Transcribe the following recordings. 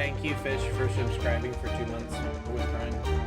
Thank you, Fish, for subscribing for 2 months with Prime.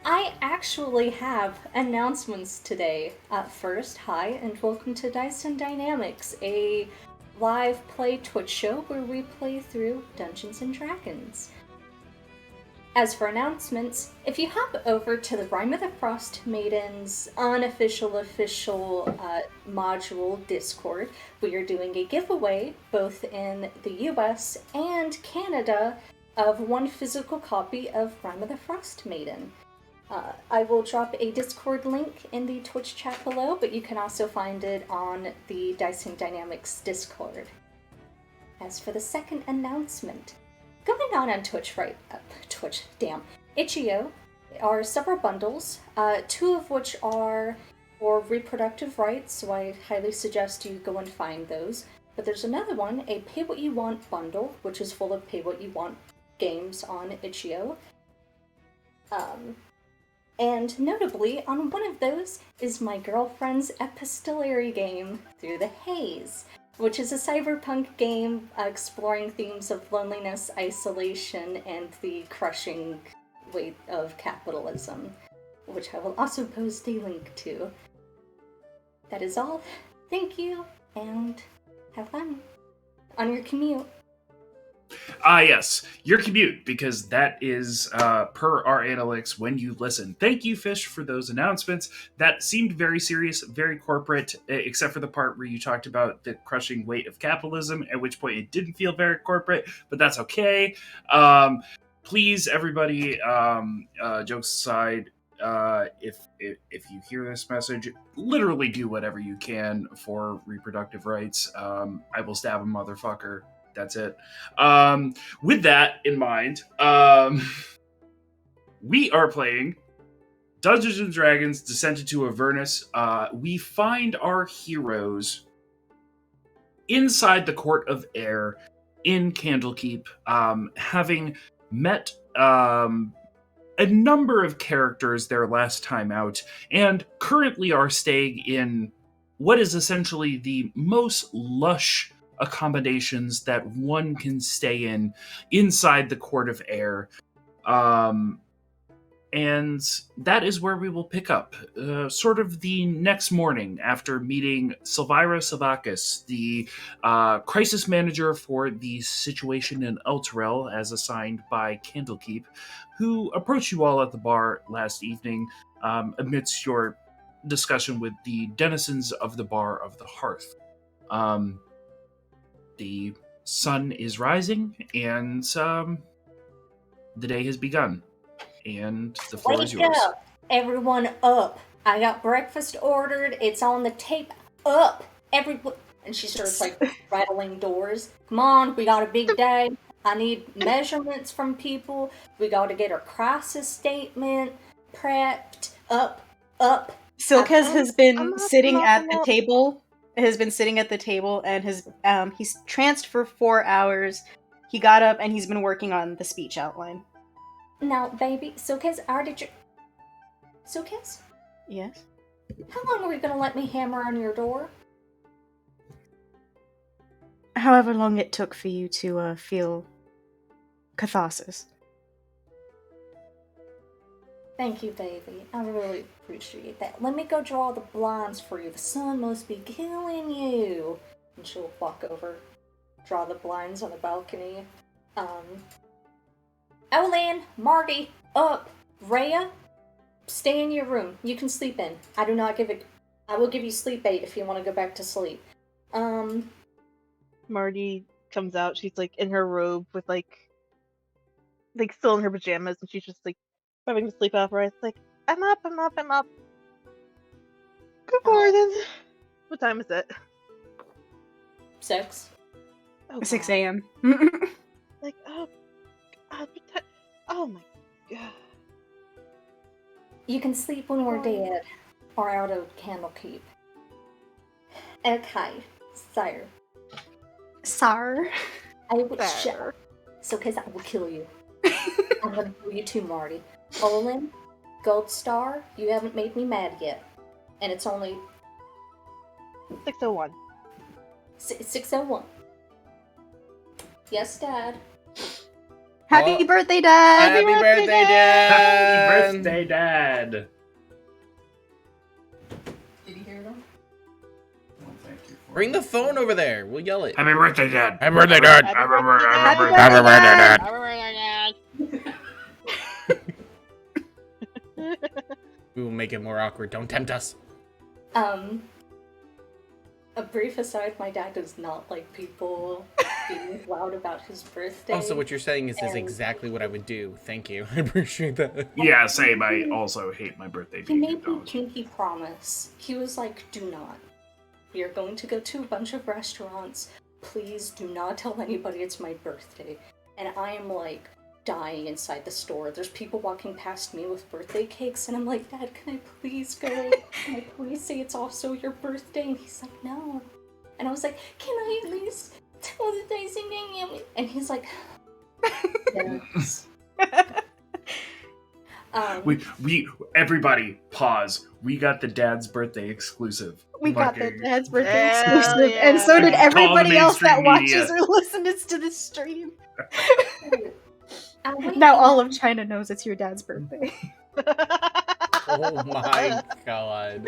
I actually have announcements today. First, hi, and welcome to Dice and Dynamics, a live play Twitch show where we play through Dungeons and Dragons. As for announcements, if you hop over to the Rime of the Frost Maiden's official module Discord, we are doing a giveaway both in the US and Canada of one physical copy of Rime of the Frost Maiden. I will drop a Discord link in the Twitch chat below, but you can also find it on the Dicing Dynamics Discord. As for the second announcement, going on Itch.io are several bundles, two of which are for reproductive rights, so I highly suggest you go and find those. But there's another one, a Pay What You Want bundle, which is full of Pay What You Want games on Itch.io. And notably, on one of those is my girlfriend's epistolary game, Through the Haze, which is a cyberpunk game exploring themes of loneliness, isolation, and the crushing weight of capitalism, which I will also post a link to. That is all. Thank you, and have fun on your commute. Yes, your commute, because that is per our analytics when you listen. Thank you, Fish, for those announcements. That seemed very serious, very corporate, except for the part where you talked about the crushing weight of capitalism, at which point it didn't feel very corporate, but that's okay. Please, everybody, jokes aside, if you hear this message, literally do whatever you can for reproductive rights. I will stab a motherfucker. That's it. With that in mind, we are playing Dungeons and Dragons Descent into Avernus. We find our heroes inside the Court of Air in Candlekeep, having met a number of characters their last time out, and currently are staying in what is essentially the most lush accommodations that one can stay in inside the Court of Air. And that is where we will pick up, sort of the next morning after meeting Silvira Savakis, the crisis manager for the situation in Elturel, as assigned by Candlekeep, who approached you all at the bar last evening amidst your discussion with the denizens of the Bar of the Hearth. The sun is rising, and the day has begun. And the floor is yours. Wake up! Everyone up! I got breakfast ordered. It's on the tape. Up! Everyone! And she starts rattling doors. Come on, we got a big day. I need measurements from people. We got to get our crisis statement prepped. Up. Silkes has been sitting at the table. Has been sitting at the table and he's tranced for 4 hours. He got up and he's been working on the speech outline. Now, baby, Silkes, Silkes? Yes? How long are you gonna let me hammer on your door? However long it took for you to feel catharsis. Thank you, baby. I really appreciate that. Let me go draw the blinds for you. The sun must be killing you. And she'll walk over, draw the blinds on the balcony. Evelyn, Marty, up. Rhea, stay in your room. You can sleep in. I will give you sleep aid if you want to go back to sleep. Marty comes out. She's in her robe with still in her pajamas, and she's just having to sleep off. Right? It's I'm up. Good morning. What time is it? 6. Oh, 6 a.m. Oh my god. You can sleep when we're dead, or out of Candlekeep. Okay, sire. Sir. I will So, cause I will kill you. I'm gonna kill you too, Marty. Olin, Gold Star, you haven't made me mad yet. And it's only 6:01. 6:01. Yes, Dad. Happy birthday, Dad! Happy birthday, Dad! Happy birthday, Dad! Did you hear them? Well, thank you for Bring the it. phone over there. We'll yell it. Happy birthday, Dad! Happy birthday, Dad! Happy birthday, Dad! Happy birthday, Happy birthday, Dad! Dad! We will make it more awkward. Don't tempt us. A brief aside, my dad does not like people being loud about his birthday. Also, what you're saying is And- exactly what I would do. Thank you. I appreciate that. Yeah, same. I also hate my birthday He being made me acknowledged. pinky promise. He was like, do not. We are going to go to a bunch of restaurants. Please do not tell anybody it's my birthday. And I am like dying inside the store. There's people walking past me with birthday cakes, and I'm like, Dad, can I please go? Can I please say it's also your birthday? And he's like, no. And I was like, can I at least tell the Daisy name? And he's like, yes. We everybody pause. We got the dad's birthday exclusive. We got the Fucking- Dad's birthday Hell exclusive, yeah. and so did Call the everybody else that mainstream watches media. or listens to this stream. I went Now in- all of China knows it's your dad's birthday. Oh my god.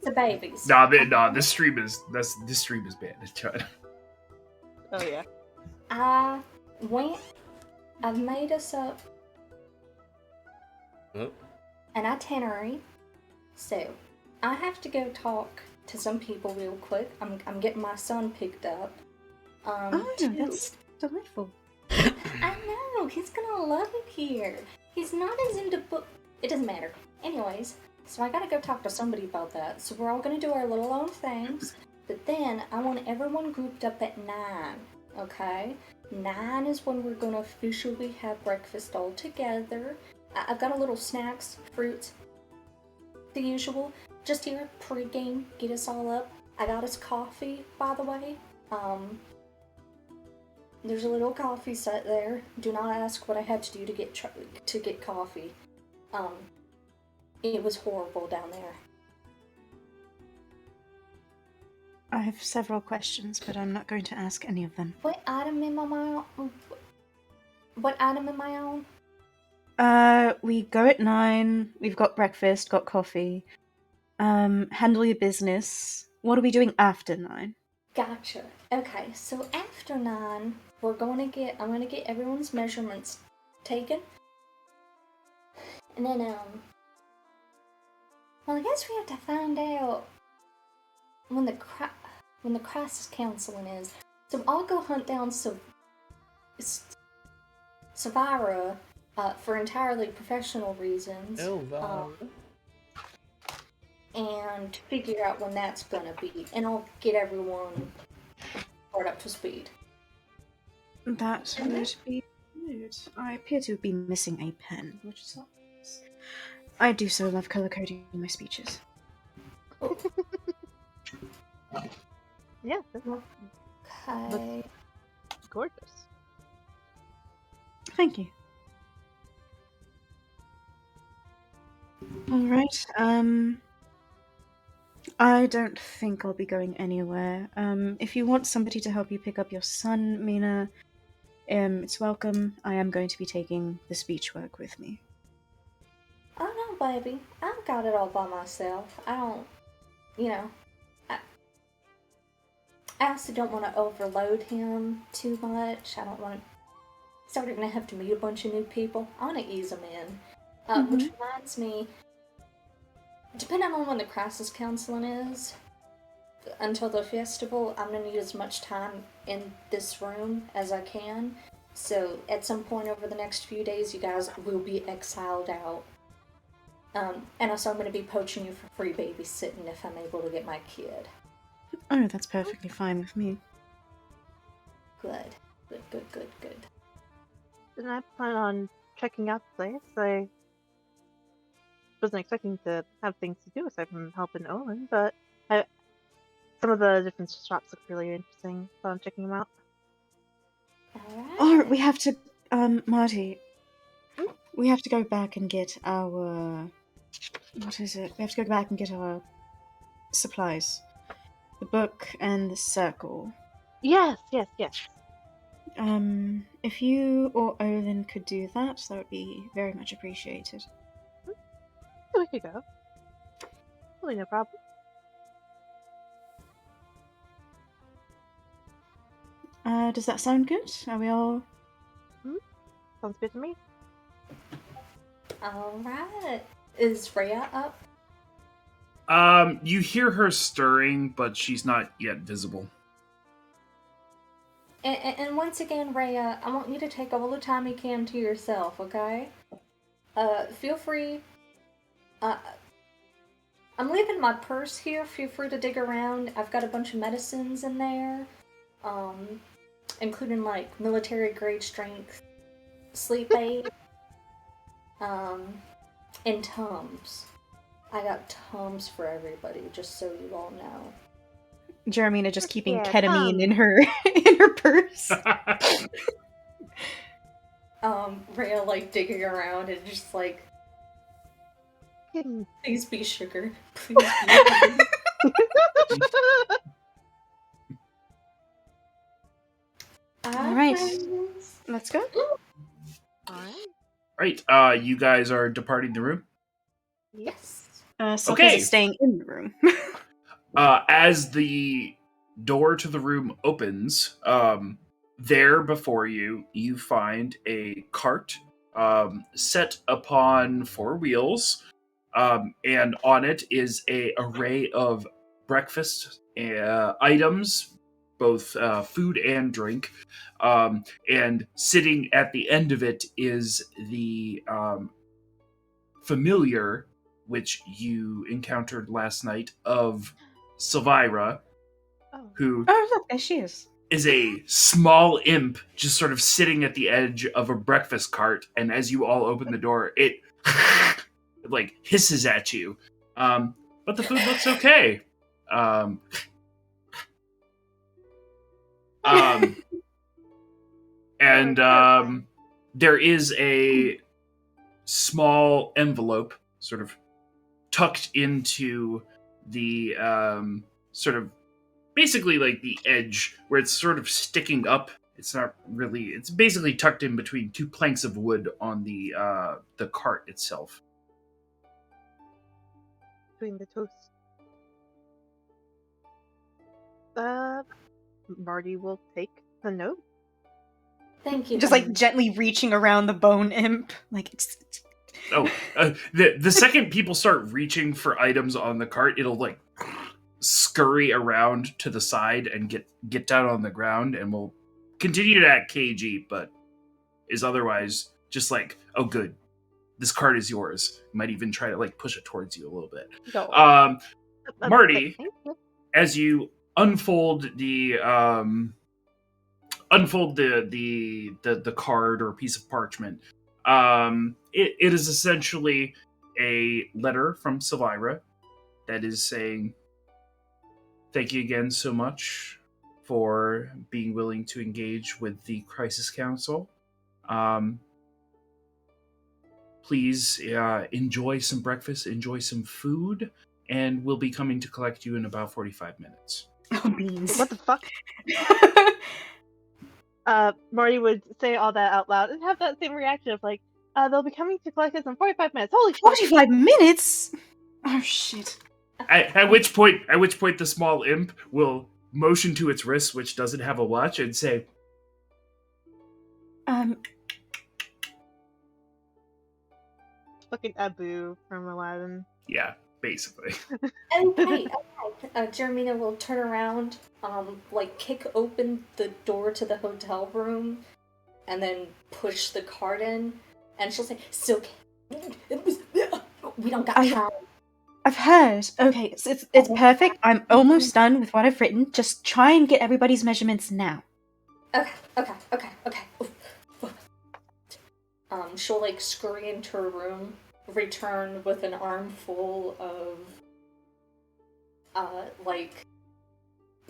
the babies. Nah, this stream is banned. Oh yeah. I made us up Oh, an itinerary. So, I have to go talk to some people real quick. I'm getting my son picked up. That's delightful. I know, he's gonna love it here. He's not as into book. It doesn't matter. Anyways, so I gotta go talk to somebody about that. So we're all gonna do our little own things. But then I want everyone grouped up at 9. Okay? 9 is when we're gonna officially have breakfast all together. I've got a little snacks, fruits, the usual. Just here, pre-game, get us all up. I got us coffee, by the way. There's a little coffee set there. Do not ask what I had to do to get coffee. It was horrible down there. I have several questions, but I'm not going to ask any of them. What item am I on? What item am I on? We go at 9. We've got breakfast, got coffee. Handle your business. What are we doing after 9? Gotcha. Okay, so after 9, I'm gonna get everyone's measurements taken. And then, well, I guess we have to find out when the crisis counseling is. So I'll go hunt down Savira for entirely professional reasons. oh wow. And figure out when that's gonna be, and I'll get everyone brought up to speed. That would be good. I appear to be missing a pen, which is obvious. I do so love color coding my speeches. Yeah, that's Okay. gorgeous. Thank you. Alright, I don't think I'll be going anywhere. If you want somebody to help you pick up your son, Mina, it's welcome. I am going to be taking the speech work with me. Oh no, baby. I've got it all by myself. I don't, I also don't want to overload him too much. I don't want to. He's already going to have to meet a bunch of new people. I want to ease him in. Which reminds me, depending on when the crisis counseling is, until the festival, I'm going to need as much time in this room as I can. So at some point over the next few days, you guys will be exiled out. And also I'm going to be poaching you for free babysitting if I'm able to get my kid. Oh, that's perfectly fine with me. Good. Good. And I plan on checking out the place. I wasn't expecting to have things to do aside from helping Owen, but some of the different shops look really interesting, so I'm checking them out. Alright. Oh, we have to, Marty. We have to go back and get our... What is it? We have to go back and get our supplies. The book and the circle. Yes. If you or Olin could do that, that would be very much appreciated. So we could go. Totally no problem. Does that sound good? Are we all... Sounds good to me. Alright. Is Rhea up? You hear her stirring, but she's not yet visible. And once again, Rhea, I want you to take all the time you can to yourself, okay? Feel free. I'm leaving my purse here. Feel free to dig around. I've got a bunch of medicines in there, including like military grade strength sleep aid, and Tums. I got Tums for everybody, just so you all know. Jeremina just keeping Yeah, ketamine in her in her purse. Rhea like digging around and just like, Kidding. please be sugar. Please be sugar. Alright. Friends. Let's go. Alright. Right, you guys are departing the room. Yes. Silkes Okay. is staying in the room. As the door to the room opens, there before you, you find a cart set upon 4 wheels, and on it is a array of breakfast items, both food and drink. And sitting at the end of it is the familiar, which you encountered last night, of Silvira, who Oh, look, there she is. is a small imp just sort of sitting at the edge of a breakfast cart, and as you all open the door, it like hisses at you. But the food looks okay. And there is a small envelope sort of tucked into the sort of basically like the edge where it's sort of sticking up. It's not really, it's basically tucked in between 2 planks of wood on the cart itself. Between the toast. Marty will take the note. Thank you. Just like Tums. gently reaching around the bone imp. Like it's Oh, the second people start reaching for items on the cart, it'll like scurry around to the side and get down on the ground, and will continue to act cagey, but is otherwise just like, oh good, this cart is yours. Might even try to like push it towards you a little bit. No. Marty, Thank you. as you unfold the card or piece of parchment, it is essentially a letter from Silvira that is saying, thank you again so much for being willing to engage with the Crisis Council. Please enjoy some breakfast, enjoy some food, and we'll be coming to collect you in about 45 minutes. oh beans. What the fuck? Marty would say all that out loud and have that same reaction of like, they'll be coming to collect us in 45 minutes. Holy shit! 45 minutes? Oh shit. At which point the small imp will motion to its wrist, which doesn't have a watch, and say, Fucking Abu from Aladdin. yeah, basically. Okay. Jeremina will turn around, like kick open the door to the hotel room, and then push the cart in, and she'll say, "Silk, we don't got time." I've heard. Okay, so it's perfect. I'm almost done with what I've written. Just try and get everybody's measurements now. Okay. Oof. She'll like scurry into her room, return with an armful of like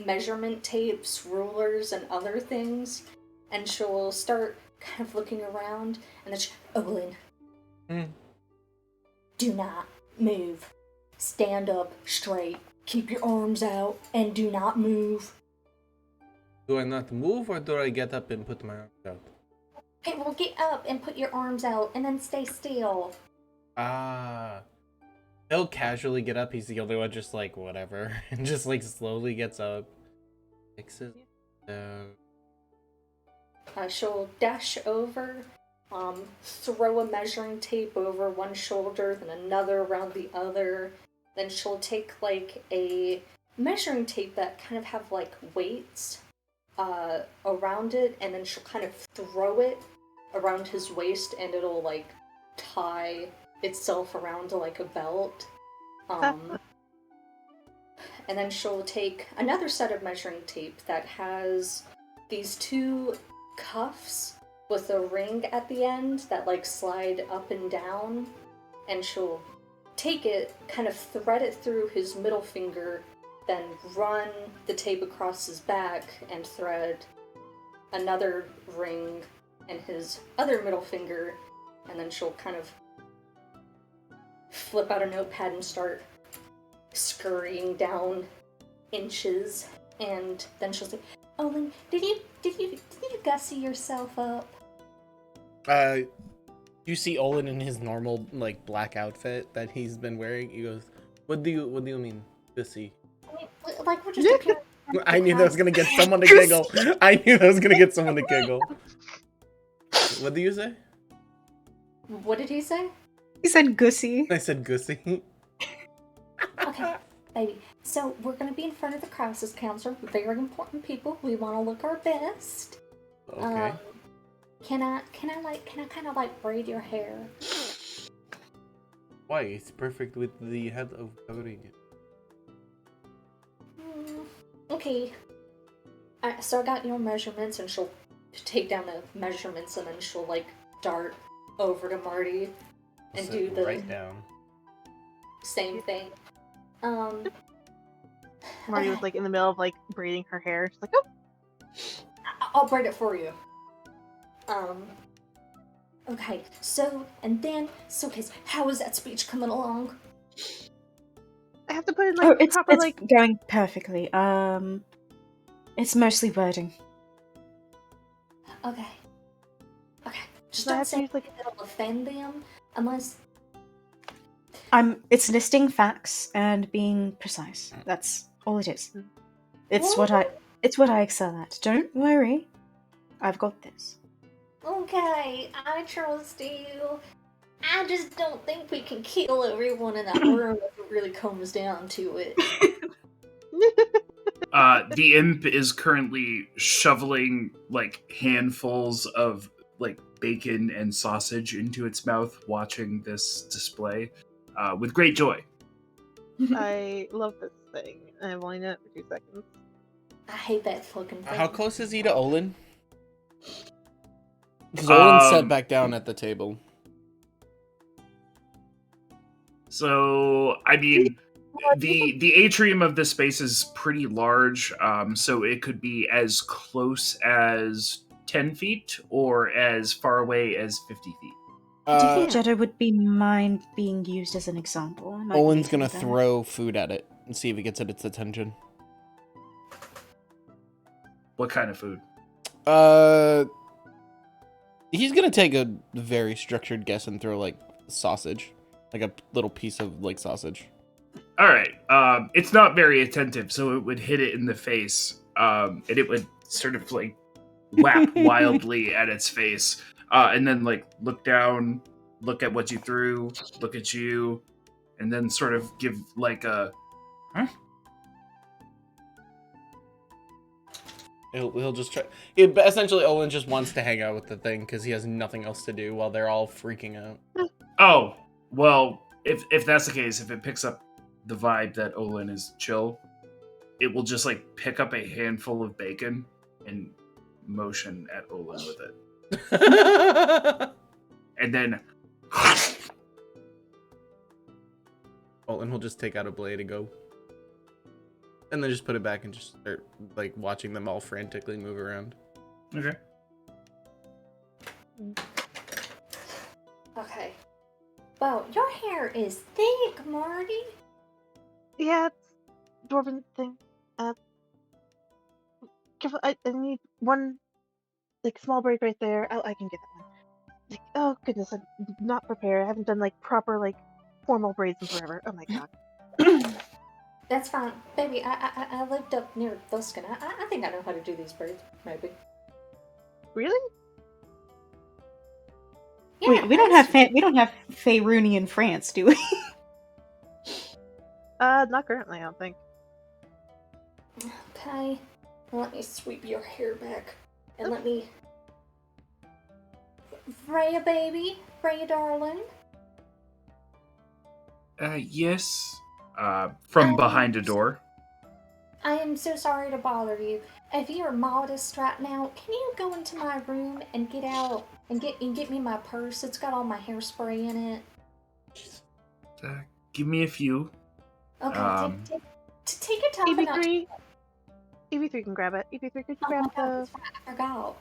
measurement tapes, rulers, and other things, and she'll start kind of looking around, and then Olin, do not move. Stand up straight. Keep your arms out, and do not move. Do I not move or do I get up and put my arms out? Okay, well, get up and put your arms out and then stay still. Ah. He'll casually get up. He's the only one just like, whatever. And just like slowly gets up. Fixes down. She'll dash over, throw a measuring tape over one shoulder, then another around the other. Then she'll take like a measuring tape that kind of have like weights around it, and then she'll kind of throw it around his waist, and it'll like tie itself around like a belt. And then she'll take another set of measuring tape that has these two cuffs with a ring at the end that like slide up and down, and she'll take it, kind of thread it through his middle finger, then run the tape across his back and thread another ring in his other middle finger, and then she'll kind of flip out a notepad and start scurrying down inches, and then she'll say, "Olin, did you gussy yourself up?" You see Olin in his normal like black outfit that he's been wearing. He goes, "What do you mean, gussy?" I mean, like we're just appearing. I knew that was gonna get someone to giggle. I knew that was gonna get someone to giggle. What do you say? What did he say? He said Gussy. I said gussy. Okay, baby. So we're gonna be in front of the crisis counselor. Very important people. We want to look our best. Okay. Can I kind of like braid your hair? Why? It's perfect with the head of covering it. Okay. So I got your measurements, and she'll take down the measurements, and then she'll like dart over to Marty and do the right down. same thing. Marty was like in the middle of like braiding her hair. She's like, oh, I'll braid it for you. Okay, okay, how is that speech coming along? I have to put in like it's proper like. going perfectly. It's mostly wording. Okay. Just Do I don't have to say use, like- anything that'll offend them, unless... It's listing facts and being precise. That's all it is. It's what I excel at. Don't worry. I've got this. Okay, I trust you. I just don't think we can kill everyone in that room if it really comes down to it. The imp is currently shoveling like handfuls of like bacon and sausage into its mouth, watching this display with great joy. I love this thing. I've only known it for 2 seconds. I hate that fucking thing. How close is he to Olin? Because Olin sat Um, back down at the table. So, I mean, the atrium of this space is pretty large, so it could be as close as 10 feet or as far away as 50 feet. Do you think Jeddah would be mind being used as an example? I might Olin's be gonna that. throw food at it and see if it gets its attention. What kind of food? He's gonna take a very structured guess and throw like sausage, like a little piece of like sausage. All right. It's not very attentive, so it would hit it in the face, and it would sort of like whap wildly at its face, and then like look down, look at what you threw, look at you, and then sort of give like a, huh? He'll just try. Essentially, Olin just wants to hang out with the thing because he has nothing else to do while they're all freaking out. Oh, well, if that's the case, if it picks up the vibe that Olin is chill, it will just like pick up a handful of bacon and motion at Olin with it. And then Olin will just take out a blade and go. And then just put it back and just start like watching them all frantically move around. okay. Okay. Wow, your hair is thick, Marty. Yeah, it's Dwarven thing. careful. I need one, like, small braid right there. Oh, I can get that one. Like, oh goodness, I'm not prepared. I haven't done like proper like formal braids in forever. Oh my god. That's fine, baby. I lived up near Luskin. I think I know how to do these braids. Maybe. Really? Yeah. we don't have Fey Rooney in France, do we? Not currently, I don't think. Okay. Let me sweep your hair back, and let me. Freya, baby. Freya, darling. Yes. From behind a door. I am so sorry to bother you. If you're modest right now, can you go into my room and get out and get me my purse? It's got all my hairspray in it. Give me a few. Okay, take your time. EV3. EV3 can grab it. EV3, could you Oh grab my God, the? that's right, I forgot.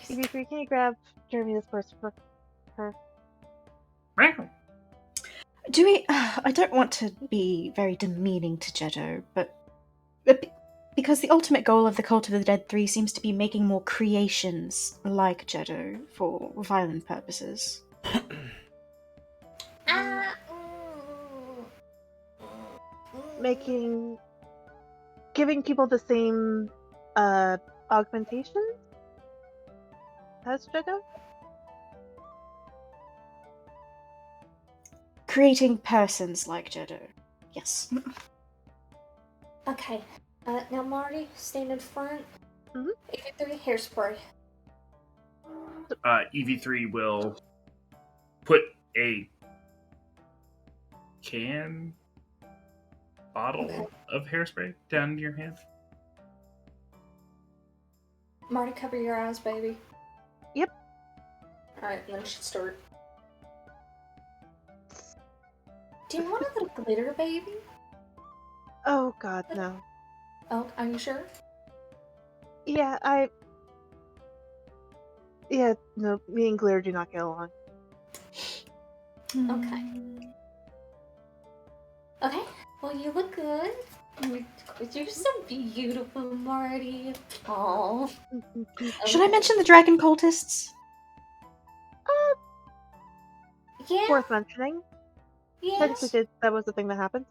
EV3, can you grab Jeremy's purse for her? Do we? I don't want to be very demeaning to Jeddo, but because the ultimate goal of the Cult of the Dead 3 seems to be making more creations like Jeddo for violent purposes. Giving people the same augmentation as Jeddo? Creating persons like Jeddo. Yes. Okay. Now Marty, stand in front. Mhm. Get through hairspray. EV3 will put a bottle of hairspray down in your hand. Marty, cover your eyes, baby. Yep. Alright, and then she start. Do you want a little glitter, baby? Oh god, no. Oh, are you sure? Yeah, no, me and Glitter do not get along. Okay. Okay, well, you look good. You're so beautiful, Marty. Aww. Should I mention the dragon cultists? Yeah, Worth mentioning. yes. Technically, that was the thing that happened.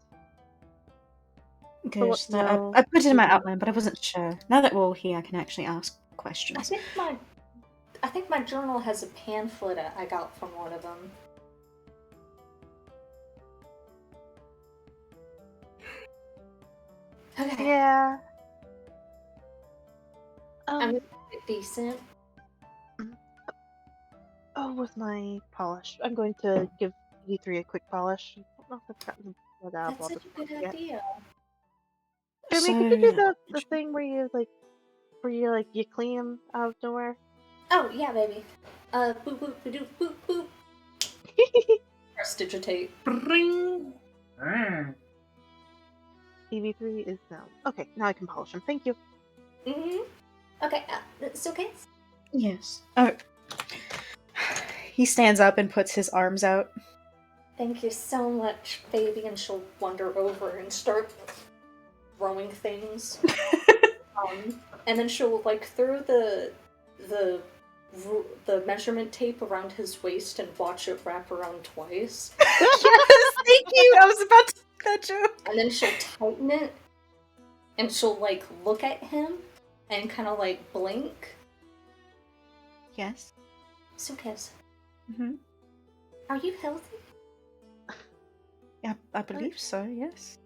Good. no. I put it in my outline, but I wasn't sure. Now that we're all here, I can actually ask questions. I think my journal has a pamphlet I got from one of them. Okay. Yeah. I'm decent. Oh, with my polish. I'm going to give E3 a quick polish. I don't know if I've gotten blood out of all That's such a this good yet. idea. Jeremy, could you do the thing where you you clean them out of nowhere? Oh, yeah, baby. Boop, boop, boop, boop, boop. Prestidigitate. EV3 is now. Okay, now I can polish them. Thank you. Mm-hmm. Okay, it's okay? Yes. Oh. He stands up and puts his arms out. Thank you so much, baby, and she'll wander over and start throwing things. And then she'll, like, throw the measurement tape around his waist and watch it wrap around twice. Yes, thank you! I was about to make that joke. And then she'll tighten it, and she'll, like, look at him and kind of, like, blink. Yes. So, Kiss, Mm-hmm. are you healthy? Yeah, I believe so, yes.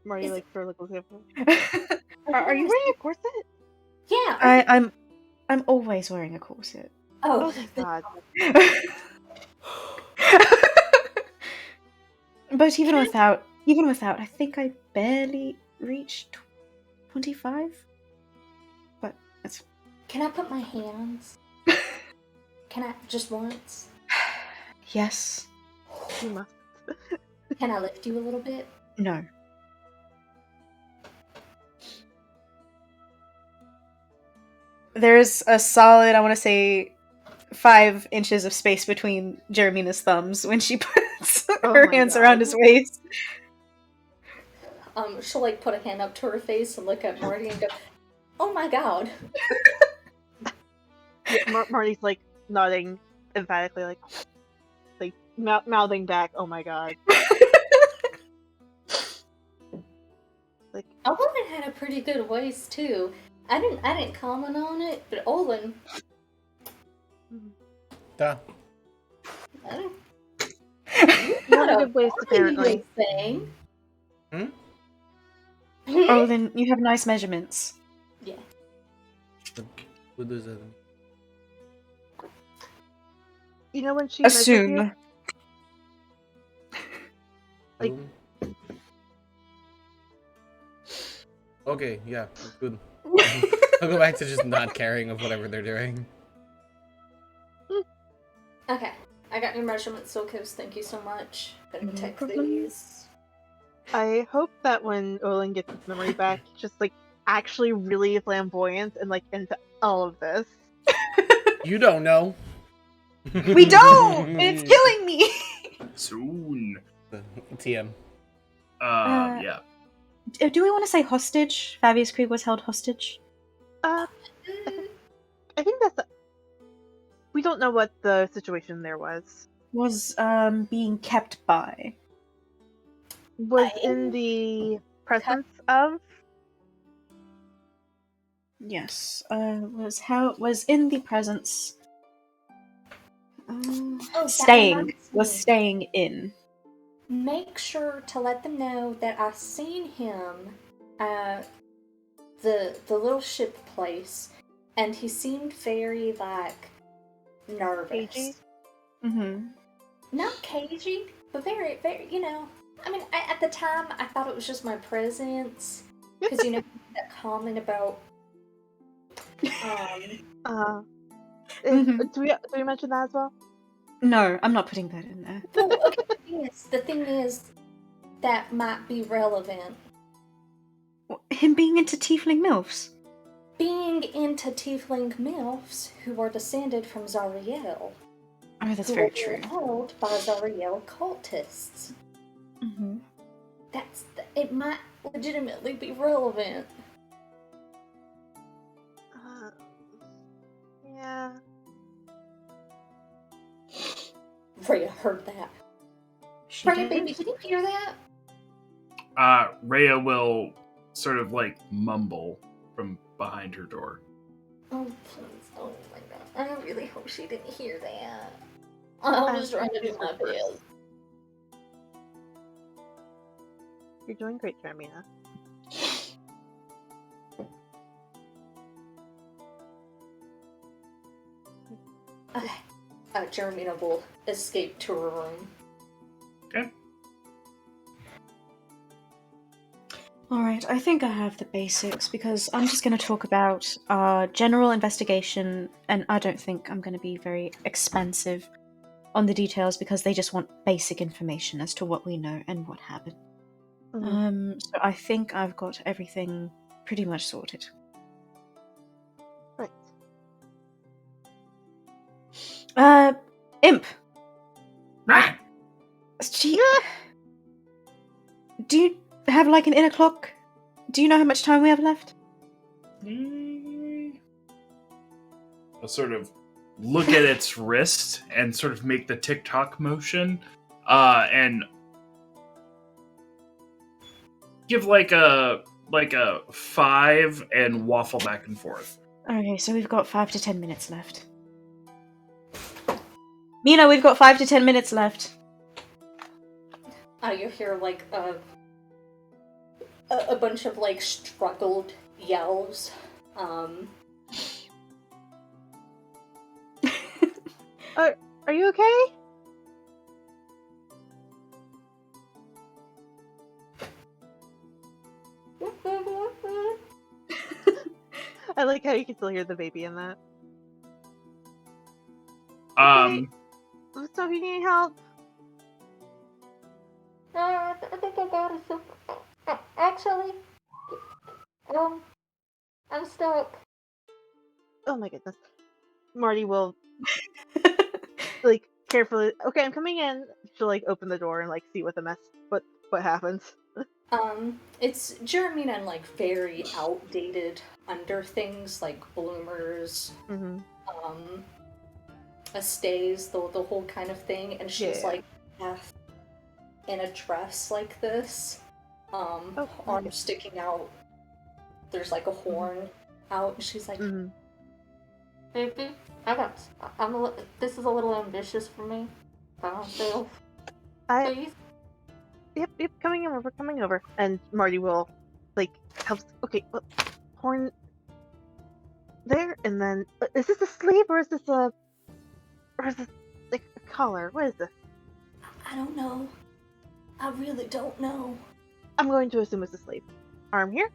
Marty, Is- like, for a little example. Oh, Are you wearing a corset? Yeah. I'm always wearing a corset. Oh, thank God. But even without, I think I barely reached 25. But it's. Can I put my hands? Can I just once? Yes. You must. Can I lift you a little bit? No. There's a solid, I want to say, 5 inches of space between Jeremina's thumbs when she puts her my hands God. around his waist. she'll like put a hand up to her face and look at Marty and go, "Oh my god." Yeah, Marty's like nodding emphatically, like mouthing back, "Oh my god." Like, Olin had a pretty good voice too. I didn't comment on it, but Olin, Duh. I don't. you have a good voice, apparently. Thing. Hmm? Oh, then you have nice measurements. Yeah. What does that mean? You know when she measured you? Assume. Like- Boom. Okay, yeah, good. I'll go back to just not caring of whatever they're doing. Okay, I got your measurements, Silkos. Thank you so much. Gonna No take problem. these. I hope that when Olin gets his memory back, he's just like actually really flamboyant and like into all of this. You don't know. We don't! And it's killing me! Soon. TM. Yeah. Do we want to say hostage? Fabius Krieg was held hostage? I think that's. We don't know what the situation there was. Was being kept by. Was in the presence of. Yes. Was in the presence. that Staying. reminds Was me. staying in. Make sure to let them know that I seen him at the little ship place, and he seemed very like nervous. Cagey? Mm-hmm. Not cagey, but very, very. I mean, at the time, I thought it was just my presence, because that comment about. Do we mention that as well? No, I'm not putting that in there. Well, okay, the thing is, that might be relevant. Him being into tiefling milfs? Being into tiefling milfs who are descended from Zariel. Oh, that's who very were true. held by Zariel cultists. Mm-hmm. It might legitimately be relevant. Yeah. Rhea heard that. She Rhea, did. baby, did you hear that? Rhea will sort of like mumble from behind her door. Oh, please. Oh my god. I really hope she didn't hear that. I was trying to do my best. You're doing great, Jeremina. Jeremina will escape to her room. Okay. Alright, I think I have the basics because I'm just going to talk about our general investigation, and I don't think I'm going to be very expansive on the details because they just want basic information as to what we know and what happened. Mhm. So I think I've got everything pretty much sorted. Right. Imp! Ah! Gee, do you have like an inner clock? Do you know how much time we have left? I'll sort of look at its wrist and sort of make the tick-tock motion, and give like a 5 and waffle back and forth. Okay, so we've got 5 to 10 minutes left. Mina, we've got 5 to 10 minutes left. You hear like a bunch of like struggled yells. Are you okay? I like how you can still hear the baby in that. So if you need help, I think I got it. Actually, I'm stuck. oh my goodness, Marty will like carefully. Okay, I'm coming in. She'll like open the door and like see what what happens. It's Jeremina and like very outdated under things like bloomers, Mm-hmm. a stays, the whole kind of thing, and she's Yeah. like half in a dress like this, Oh, arm okay. sticking out. There's like a horn out, and she's like, Mm-hmm. "Baby, this is a little ambitious for me. I don't feel, please." Yep, coming over, we're coming over. And Marty will, like, helps. Okay, well, horn there, and then is this a sleeve or is this like a collar? What is this? I don't know. I really don't know. I'm going to assume it's a sleeve. Arm here,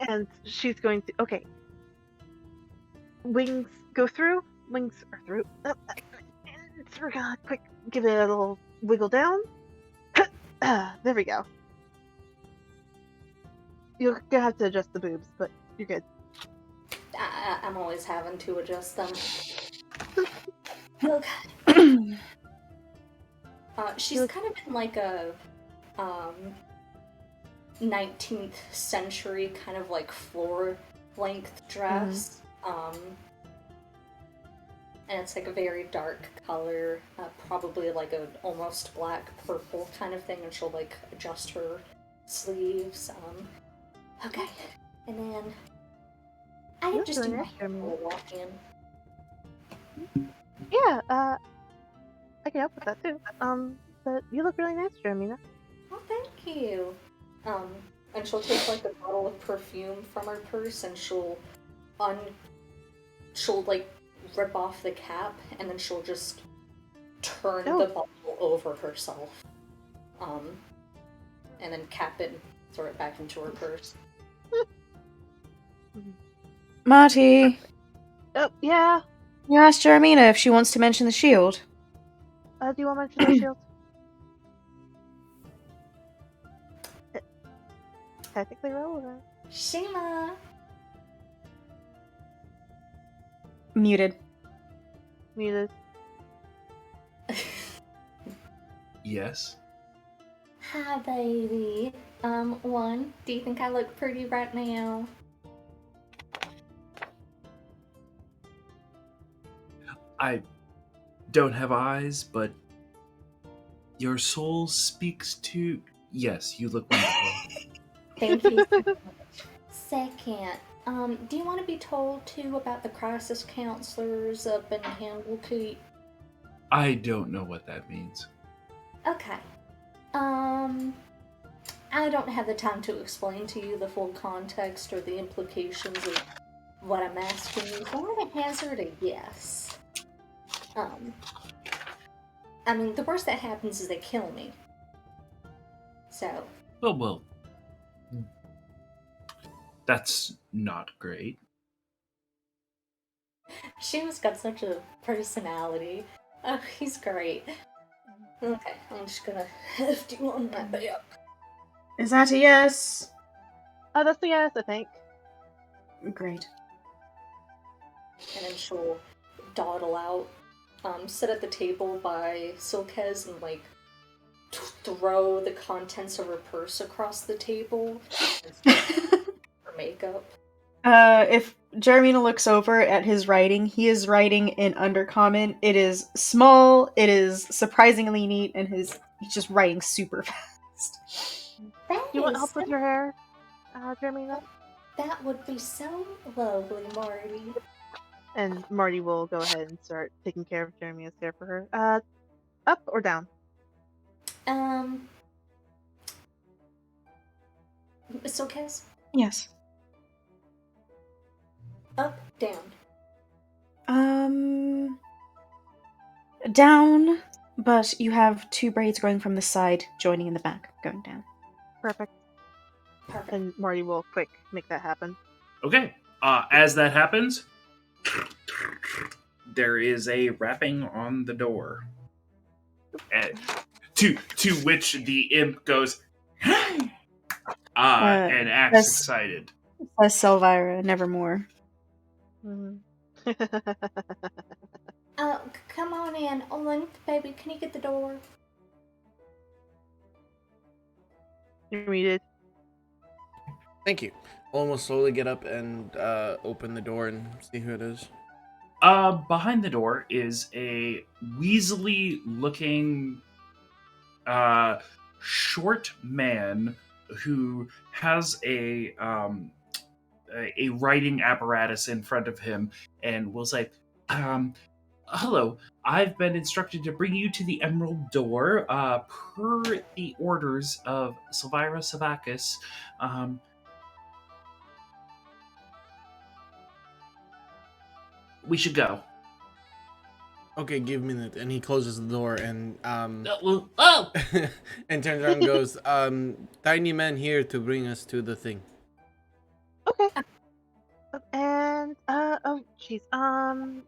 and she's going to. Okay, wings go through. Wings are through. And we're gonna quick give it a little wiggle down. There we go. You're gonna have to adjust the boobs, but you're good. I'm always having to adjust them. Okay. She's kind of in like a 19th century kind of like floor length dress. And it's like a very dark color, probably like an almost black purple kind of thing, and she'll like adjust her sleeves. Okay, and then I You're just do doing my it, hair Jeremy. while I walk in. Yeah, I can help with that too. But you look really nice, Jeremina. Oh, thank you. And she'll take like a bottle of perfume from her purse, and she'll like rip off the cap, and then she'll just turn the bottle over herself. And then cap it and throw it back into her purse. Marty, Oh, yeah. you asked Jeremina if she wants to mention the shield. Do you want to mention the shield? Technically relevant. Shima! Muted. Muted. Yes. Hi, baby. One, do you think I look pretty right now? I don't have eyes, but your soul speaks to. Yes, you look wonderful. Thank you so much. Second, do you want to be told too about the crisis counselors up in Handlekeep? I don't know what that means. Okay. I don't have the time to explain to you the full context or the implications of what I'm asking you, so I'm gonna hazard a yes. I mean, the worst that happens is they kill me. So. Well, that's not great. Shima's got such a personality. Oh, he's great. Okay, I'm just gonna heft you on my back. Is that a yes? Oh, that's the yes, I think. Great. And then she'll dawdle out, sit at the table by Silkez and, like, throw the contents of her purse across the table. Her makeup. If Jeremina looks over at his writing, he is writing in Undercommon. It is small, it is surprisingly neat, and he's just writing super fast. That You want is help with so- your hair, Jeremina? That would be so lovely, Marty. And Marty will go ahead and start taking care of Jeremia's hair for her. Up or down? Silkez? Yes. Up, down. Down, but you have two braids growing from the side, joining in the back, going down. Perfect. Perfect. And Marty will quick make that happen. Okay. As that happens, there is a rapping on the door. To which the imp goes, and acts that's- excited. Says Selvira, nevermore. Mm-hmm. Come on in. Olin, baby, can you get the door? You're muted. Thank you. Olin will slowly get up and open the door and see who it is. Behind the door is a weaselly-looking, short man who has a writing apparatus in front of him and will say, hello, I've been instructed to bring you to the Emerald Door, per the orders of Silvira Savakis. We should go. Okay, give me that. And he closes the door and Oh! and turns around and goes, tiny man here to bring us to the thing. Okay. And oh jeez. Do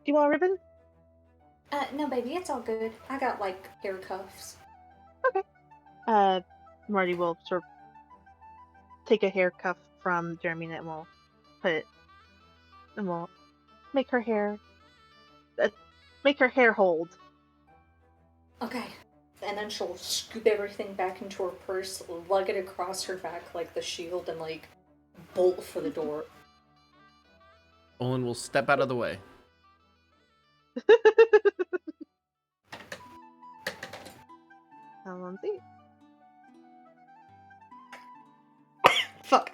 you want a ribbon? No, baby, it's all good. I got like hair cuffs. Okay. Marty will sort of take a hair cuff from Jeremy and we'll put it, and we'll make her hair hold. Okay. And then she'll scoop everything back into her purse, lug it across her back like the shield, and like bolt for the door. Olin will step out of the way. Lindsay. Fuck.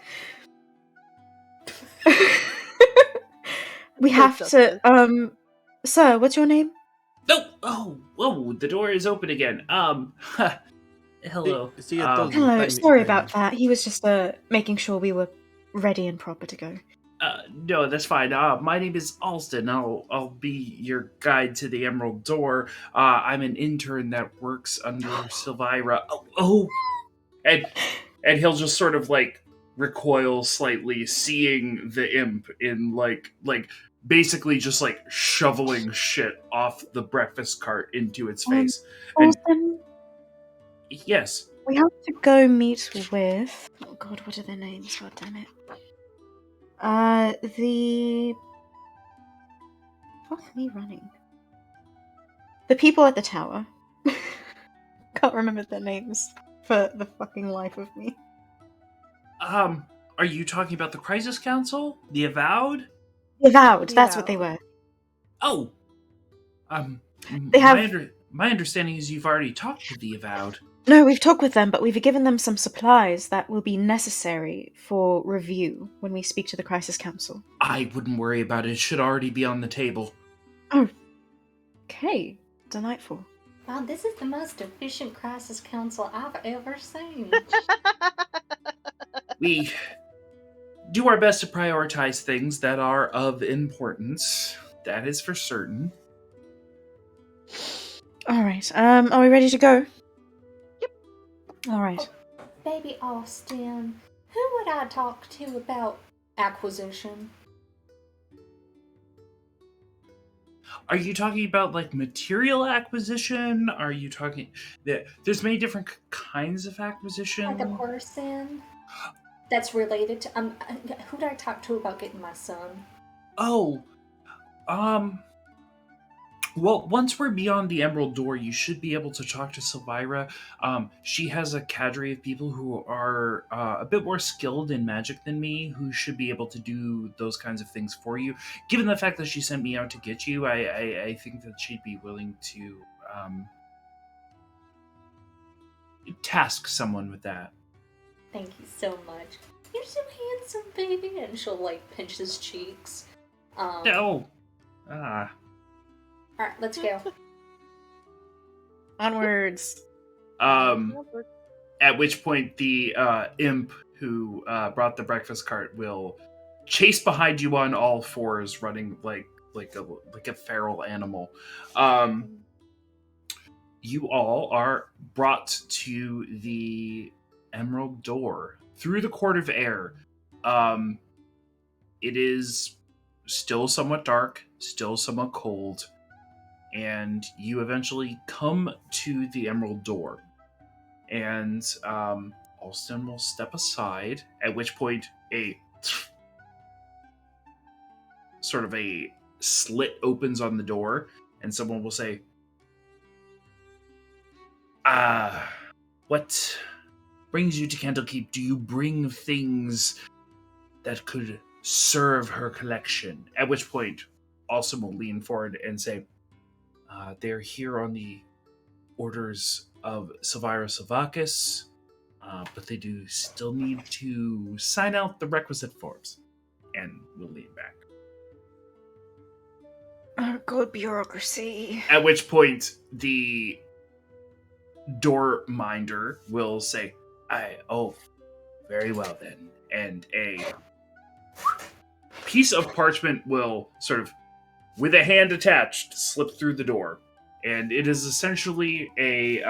We have to, sir, what's your name? Oh, the door is open again. Hello. See, I told you, Hello, tiny- sorry tiny. about that. He was just, making sure we were ready and proper to go. No, that's fine. My name is Alston. I'll be your guide to the Emerald Door. I'm an intern that works under Silvira. And he'll just sort of like recoil slightly, seeing the imp in like basically just like shoveling shit off the breakfast cart into its face. And Awesome. yes, We have to go meet with... Oh god, what are their names? God damn it. The... Fuck me running. The people at the tower. Can't remember their names for the fucking life of me. are you talking about the Crisis Council? The Avowed? The Avowed, that's what they were. Oh, They have... my understanding is you've already talked to the Avowed. No, we've talked with them, but we've given them some supplies that will be necessary for review when we speak to the Crisis Council. I wouldn't worry about it. It should already be on the table. Oh. Okay. Delightful. Wow, this is the most efficient crisis council I've ever seen. We do our best to prioritize things that are of importance. That is for certain. Alright, are we ready to go? Yep. Alright. Baby Austin, who would I talk to about acquisition? Are you talking about like material acquisition? Are you talking there's many different kinds of acquisition? Like a person that's related to who did I talk to about getting my son? Oh, well, once we're beyond the Emerald Door, you should be able to talk to Silvira. She has a cadre of people who are a bit more skilled in magic than me, who should be able to do those kinds of things for you. Given the fact that she sent me out to get you, I think that she'd be willing to task someone with that. Thank you so much. You're so handsome, baby. And she'll like pinch his cheeks. No. Alright, let's go. Onwards. At which point the imp who brought the breakfast cart will chase behind you on all fours, running like a feral animal. You all are brought to the Emerald Door through the Court of Air. It is still somewhat dark, still somewhat cold, and you eventually come to the Emerald Door. And Alston will step aside, at which point a sort of a slit opens on the door, and someone will say, what brings you to Candlekeep, do you bring things that could serve her collection? At which point, Alston will lean forward and say, they're here on the orders of Silvira Silvakis, but they do still need to sign out the requisite forms. And will lean back. Good bureaucracy. At which point, the door minder will say, very well then. And a piece of parchment will sort of, with a hand attached, slip through the door. And it is essentially a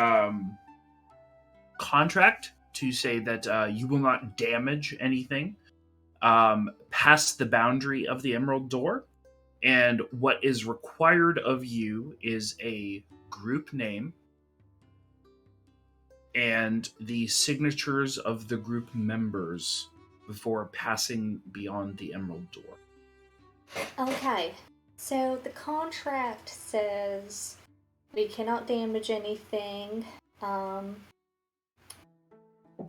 contract to say that you will not damage anything past the boundary of the Emerald Door. And what is required of you is a group name and the signatures of the group members before passing beyond the Emerald Door. Okay, so the contract says we cannot damage anything.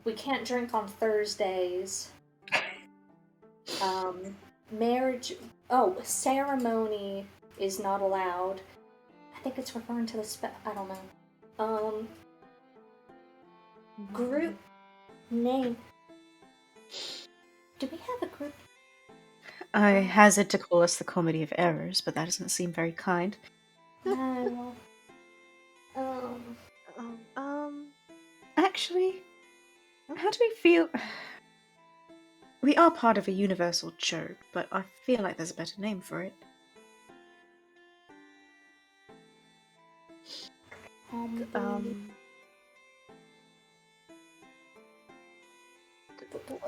We can't drink on Thursdays. Ceremony is not allowed. I think it's referring to the I don't know. Group name. Do we have a group? I hazard to call us the Comedy of Errors, but that doesn't seem very kind. No. Actually, how do we feel? We are part of a universal joke, but I feel like there's a better name for it.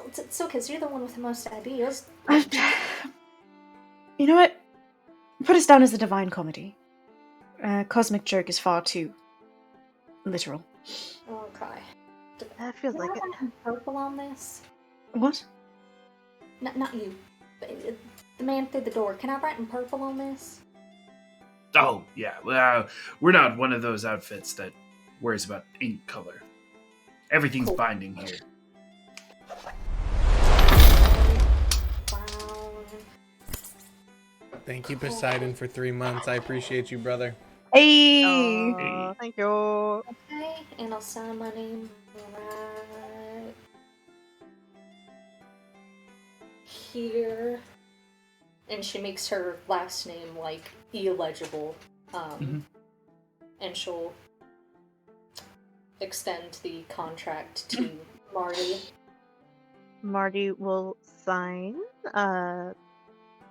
It's okay, so you're the one with the most ideas. You know what? Put us down as the Divine Comedy. Cosmic Joke is far too literal. Okay. That feels like it. Purple on this? What? Not you. The man through the door. Can I write in purple on this? Oh, yeah. Well, we're not one of those outfits that worries about ink color. Everything's Cool. binding here. Brown. Thank you, Poseidon, for 3 months. I appreciate you, brother. Hey! Oh, thank you. Okay, and I'll sign my name right here. And she makes her last name like illegible. And she'll extend the contract to Marty. Marty will sign.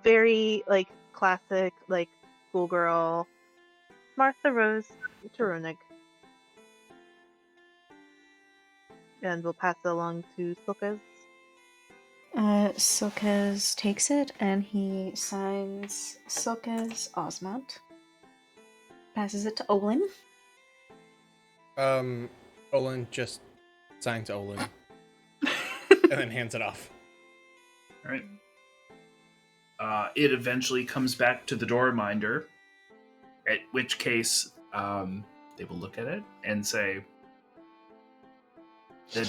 Very classic schoolgirl. Martha Rose Turunig. And we'll pass it along to Silkas. Silkas takes it and he signs Silkas Osmond. Passes it to Olin. Olin just signs Olin. And then hands it off. All right. It eventually comes back to the door reminder, at which case they will look at it and say, the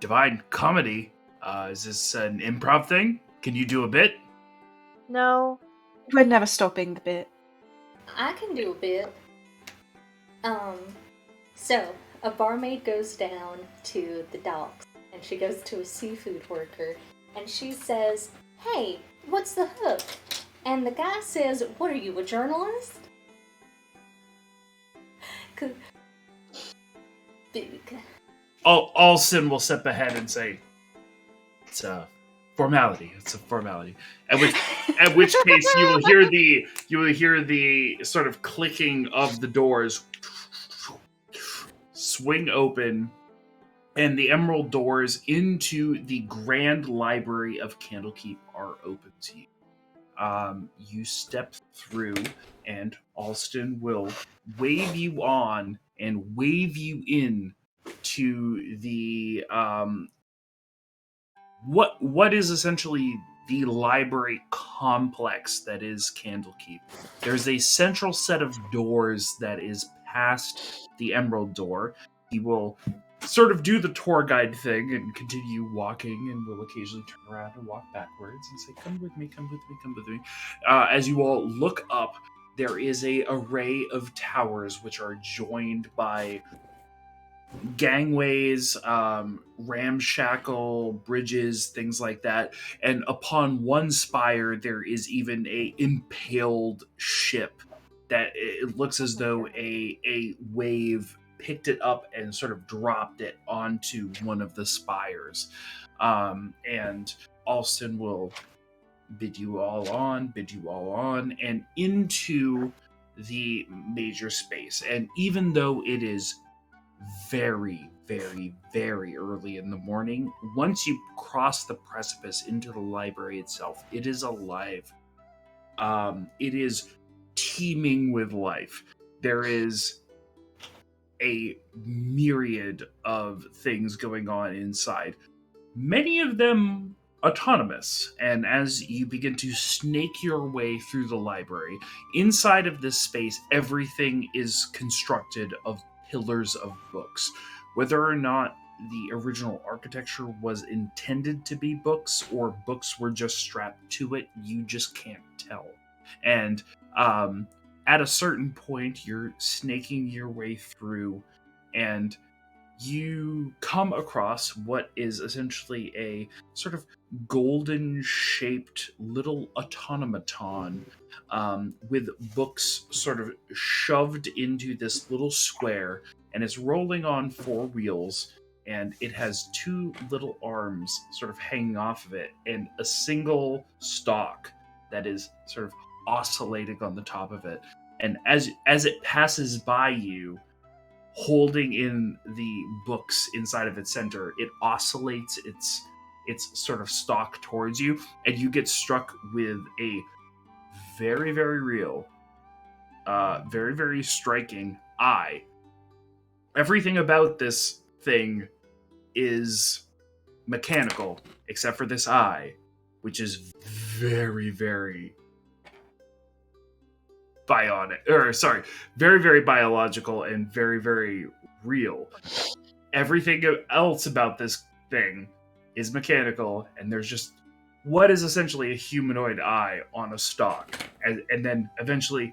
Divine Comedy, is this an improv thing? Can you do a bit? No. We're never stopping the bit. I can do a bit. So a barmaid goes down to the docks and she goes to a seafood worker and she says, "Hey, what's the hook?" And the guy says, "What are you, a journalist?" Alston will step ahead and say, "It's a formality. It's a formality." At which case you will hear the sort of clicking of the doors swing open, and the emerald doors into the grand library of Candlekeep are open to you. You step through, and Alston will wave you on and wave you in to the what is essentially the library complex that is Candlekeep. There's a central set of doors that is past the Emerald Door. He will sort of do the tour guide thing and continue walking, and will occasionally turn around and walk backwards and say, "Come with me, come with me, come with me." As you all look up, there is a array of towers which are joined by gangways, ramshackle bridges, things like that. And upon one spire, there is even a impaled ship that it looks as though a wave picked it up and sort of dropped it onto one of the spires. And Alston will bid you all on, and into the major space. And even though it is very, very, very early in the morning, once you cross the precipice into the library itself, it is alive. It is teeming with life. There is a myriad of things going on inside, many of them autonomous. And as you begin to snake your way through the library, inside of this space, everything is constructed of pillars of books. Whether or not the original architecture was intended to be books or books were just strapped to it, you just can't tell. And at a certain point, you're snaking your way through, and you come across what is essentially a sort of golden shaped little automaton, with books sort of shoved into this little square, and it's rolling on four wheels, and it has two little arms sort of hanging off of it, and a single stalk that is sort of oscillating on the top of it. And as it passes by you, holding in the books inside of its center, it oscillates its sort of stalk towards you, and you get struck with a very, very real, very, very striking eye. Everything about this thing is mechanical, except for this eye, which is very, very very, very biological and very, very real. Everything else about this thing is mechanical, and there's just what is essentially a humanoid eye on a stalk. And then eventually,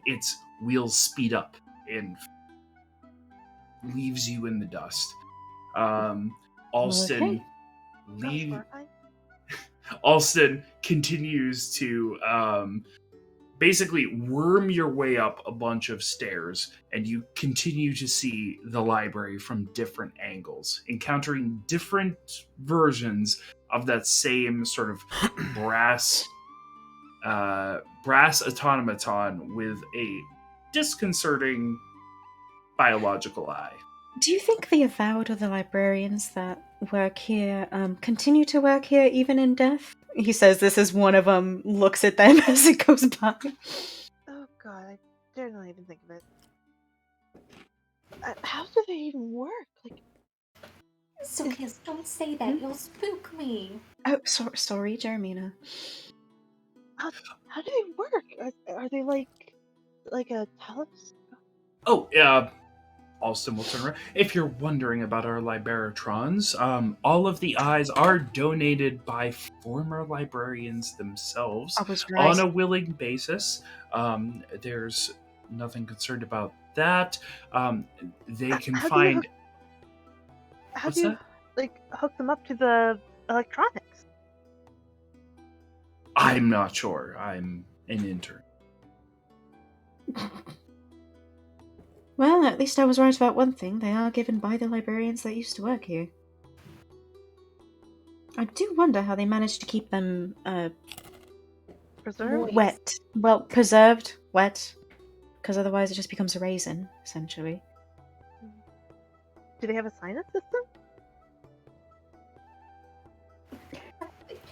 its wheels speed up and leaves you in the dust. Alston Alston continues to basically worm your way up a bunch of stairs, and you continue to see the library from different angles, encountering different versions of that same sort of brass automaton with a disconcerting biological eye. Do you think the avowed or the librarians that work here continue to work here even in death? He says this as one of them looks at them as it goes by. Oh god, I dare not even think of it. How do they even work? Like, Sokias, don't say that. You'll spook me. Oh, sorry, Jeremina. how do they work? Are they like a telescope? Oh, Alston will turn around. If you're wondering about our Liberatrons, all of the eyes are donated by former librarians themselves on a willing basis. There's nothing concerned about that. They can find... How do you hook them up to the electronics? I'm not sure. I'm an intern. Well, at least I was right about one thing. They are given by the librarians that used to work here. I do wonder how they managed to keep them Preserved? wet. Well, preserved, wet. Because otherwise it just becomes a raisin, essentially. Do they have a sign-up system?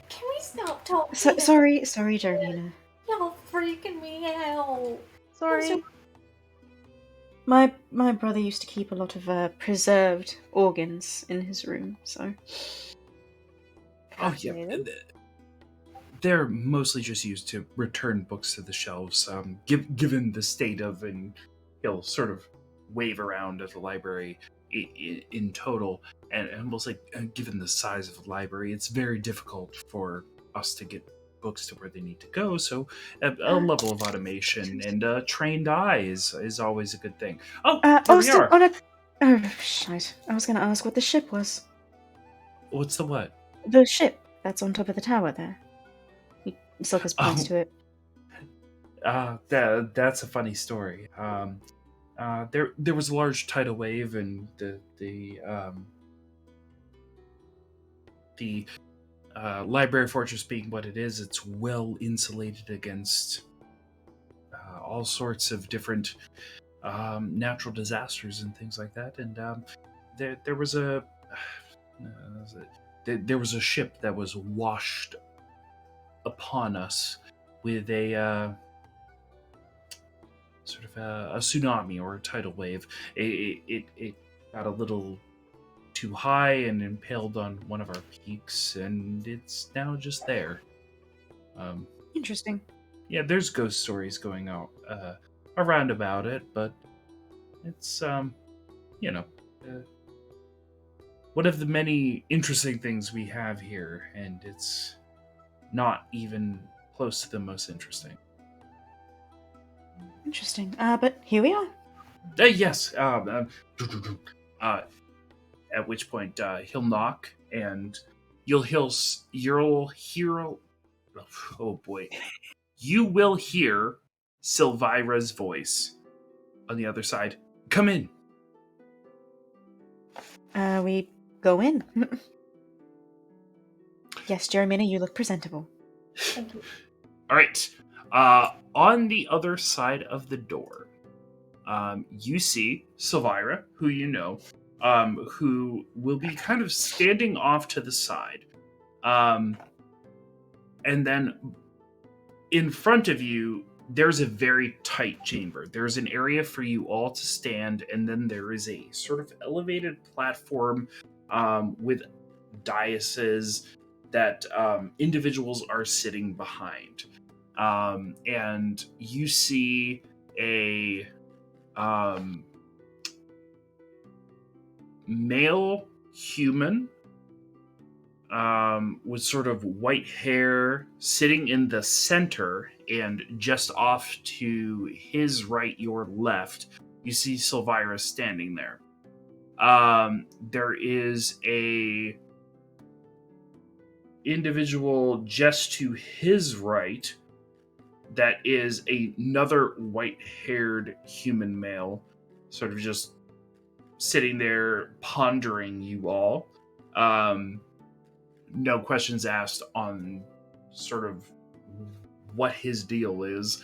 Can we stop talking? Sorry, Jeremina. Y'all freaking me out. Sorry. My brother used to keep a lot of preserved organs in his room, so... Oh, yeah. They're mostly just used to return books to the shelves, given the state of, and he'll sort of wave around at the library in total, and we'll say, given the size of the library, it's very difficult for us to get books to where they need to go. So a level of automation and trained eyes is always a good thing. Oh, here we are. On a. Oh, shite. I was going to ask what the ship was. What's the what? The ship that's on top of the tower there. Silkus points to it. That's a funny story. There was a large tidal wave, and the library fortress being what it is, it's well insulated against all sorts of different natural disasters and things like that. And there was a there was a ship that was washed upon us with a sort of a tsunami or a tidal wave. It got a little too high and impaled on one of our peaks, and it's now just there. Interesting. Yeah, there's ghost stories going out around about it, but it's one of the many interesting things we have here, and it's not even close to the most interesting. Interesting. But here we are. Yes. At which point he'll knock, and you'll hear. Oh boy, you will hear Silvira's voice on the other side. Come in. We go in. Yes, Jeremina, you look presentable. Thank you. All right. On the other side of the door, you see Silvira, who you know, who will be kind of standing off to the side. And then in front of you, there's a very tight chamber. There's an area for you all to stand, and then there is a sort of elevated platform with daises that individuals are sitting behind. And you see a male human with sort of white hair sitting in the center, and just off to his right, your left, you see Silvira standing there. There is a individual just to his right that is another white-haired human male, sort of just sitting there pondering you all. No questions asked on sort of what his deal is.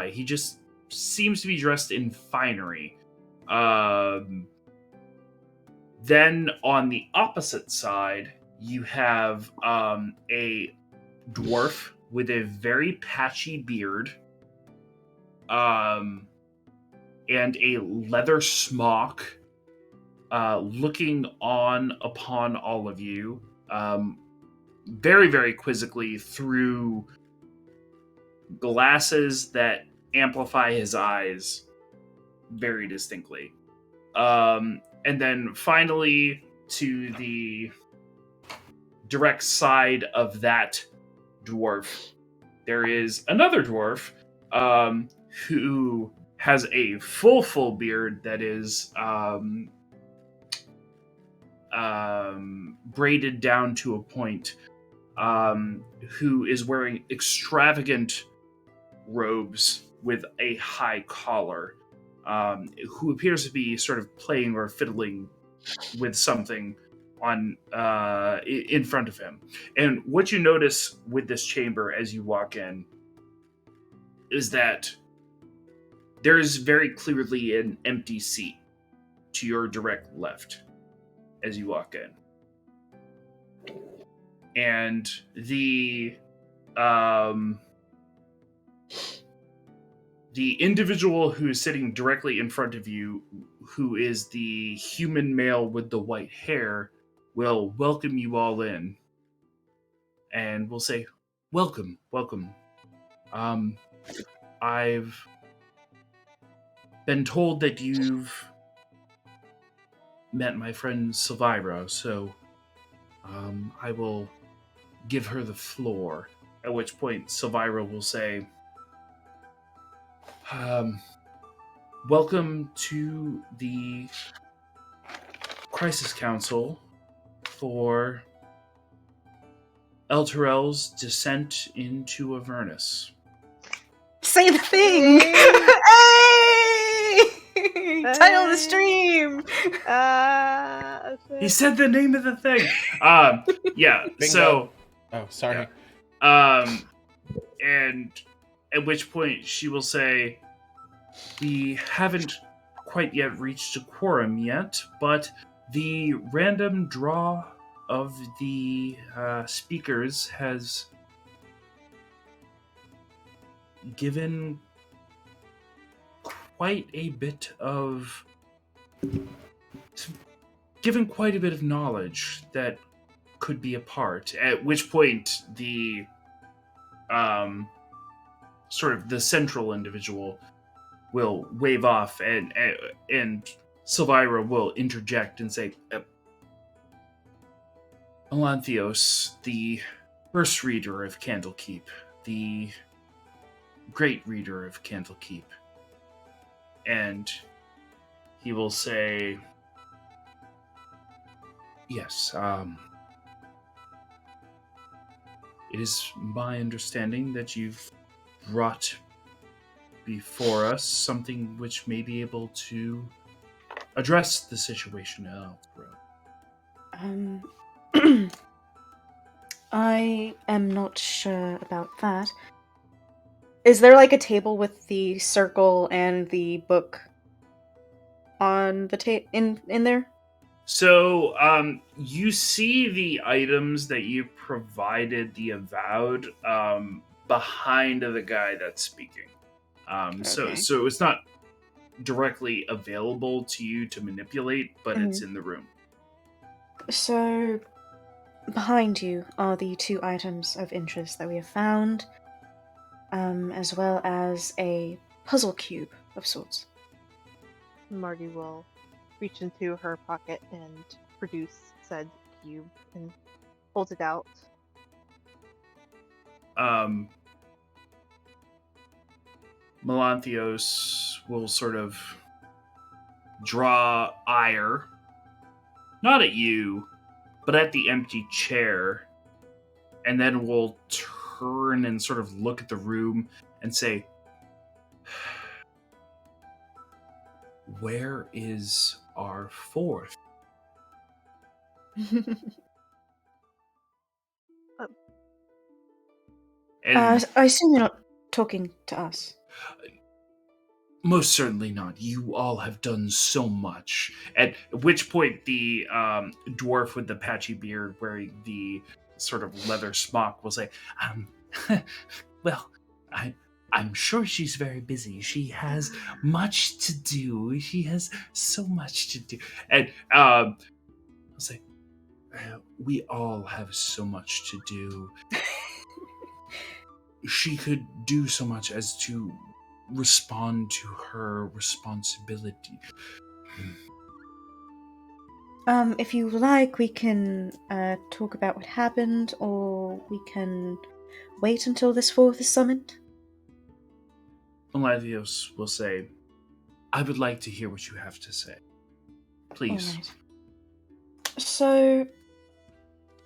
He just seems to be dressed in finery. Then on the opposite side, you have a dwarf with a very patchy beard, and a leather smock, looking on upon all of you, very, very quizzically through glasses that amplify his eyes very distinctly. And then finally, to the direct side of that dwarf, there is another dwarf who has a full beard that is braided down to a point, who is wearing extravagant robes with a high collar, who appears to be sort of playing or fiddling with something on in front of him. And what you notice with this chamber as you walk in is that there is very clearly an empty seat to your direct left as you walk in. And the individual who is sitting directly in front of you, who is the human male with the white hair, will welcome you all in. And will say, welcome. I've been told that you've met my friend Silvira, so I will give her the floor. At which point, Silvira will say, welcome to the Crisis Council for Elturel's descent into Avernus. Say the thing! Hey! Title of the stream! He said the name of the thing. Yeah. Bingo. So, Oh, sorry. and at which point she will say, "We haven't quite yet reached a quorum yet, but the random draw of the speakers has given quite a bit of knowledge that could be a part." At which point the sort of the central individual will wave off, and Silvira will interject and say, "Melanthios, the first reader of Candlekeep, the great reader of Candlekeep," and he will say, "Yes, it is my understanding that you've brought before us something which may be able to address the situation at Elthro." I am not sure about that. Is there like a table with the circle and the book on the in there? So, you see the items that you provided the avowed behind the guy that's speaking. So Okay. it's not directly available to you to manipulate, but it's in the room. So, behind you are the two items of interest that we have found, as well as a puzzle cube of sorts. Marty will reach into her pocket and produce said cube and hold it out. Melanthios will sort of draw ire, not at you, but at the empty chair, and then will turn and sort of look at the room and say, "Where is our fourth?" And I assume you're not talking to us. most certainly not. You all have done so much. At which point, the dwarf with the patchy beard wearing the sort of leather smock will say, "Well, I'm sure she's very busy. She has much to do. She has so much to do." And I'll say, "We all have so much to do." She could do so much as to respond to her responsibility. If you like, we can talk about what happened, or we can wait until this fourth is summoned. Melanthios will say, "I would like to hear what you have to say. Please." All right. So,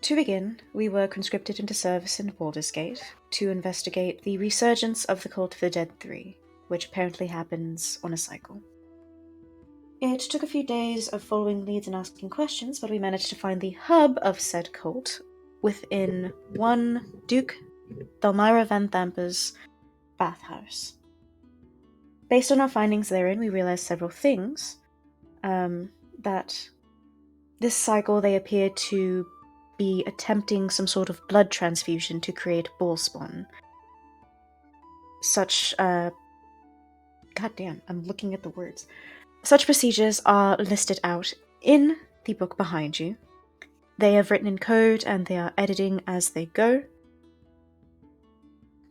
to begin, we were conscripted into service in Baldur's Gate to investigate the resurgence of the Cult of the Dead 3, which apparently happens on a cycle. It took a few days of following leads and asking questions, but we managed to find the hub of said cult within one Duke Delmira Van Thamper's bathhouse. Based on our findings therein, we realized several things. That this cycle they appear to be attempting some sort of blood transfusion to create ballspawn. Such, goddamn, I'm looking at the words. Such procedures are listed out in the book behind you. They have written in code and they are editing as they go.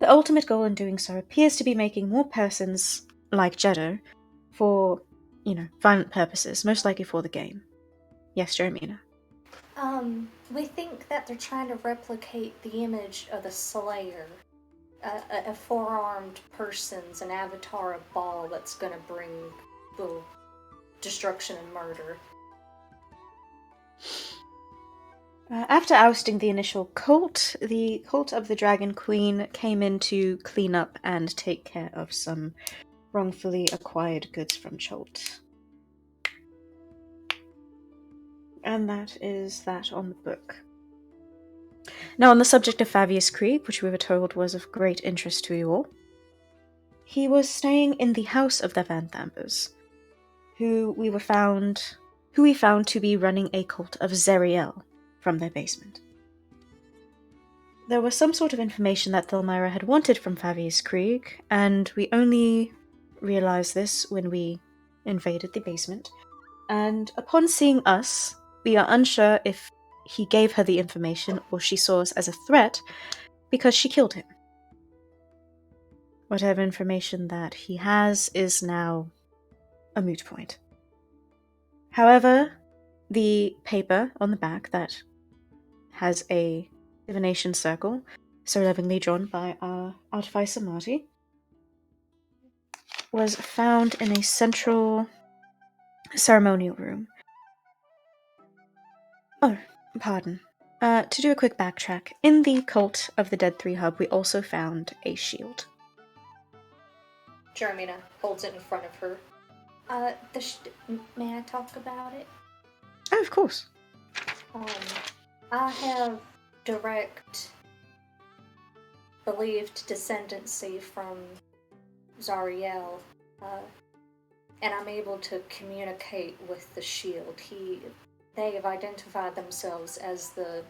The ultimate goal in doing so appears to be making more persons like Jeddo for, violent purposes, most likely for the game. Yes, Jeremina. We think that they're trying to replicate the image of the Slayer. A four-armed person's an avatar of Baal that's gonna bring the destruction and murder. After ousting the initial cult, the cult of the Dragon Queen came in to clean up and take care of some wrongfully acquired goods from Cholt. And that is that on the book. Now, on the subject of Fabius Krieg, which we were told was of great interest to you all, he was staying in the house of the Van Thampers, who we found to be running a cult of Zeriel from their basement. There was some sort of information that Thelmira had wanted from Fabius Krieg, and we only realized this when we invaded the basement. And upon seeing us, we are unsure if he gave her the information or she saw us as a threat because she killed him. Whatever information that he has is now a moot point. However, the paper on the back that has a divination circle, so lovingly drawn by our artificer Marty, was found in a central ceremonial room. Oh, pardon. To do a quick backtrack, in the Cult of the Dead 3 hub, we also found a shield. Jeremina holds it in front of her. May I talk about it? Oh, of course. I have direct believed descendancy from Zariel, and I'm able to communicate with the shield. They have identified themselves as the...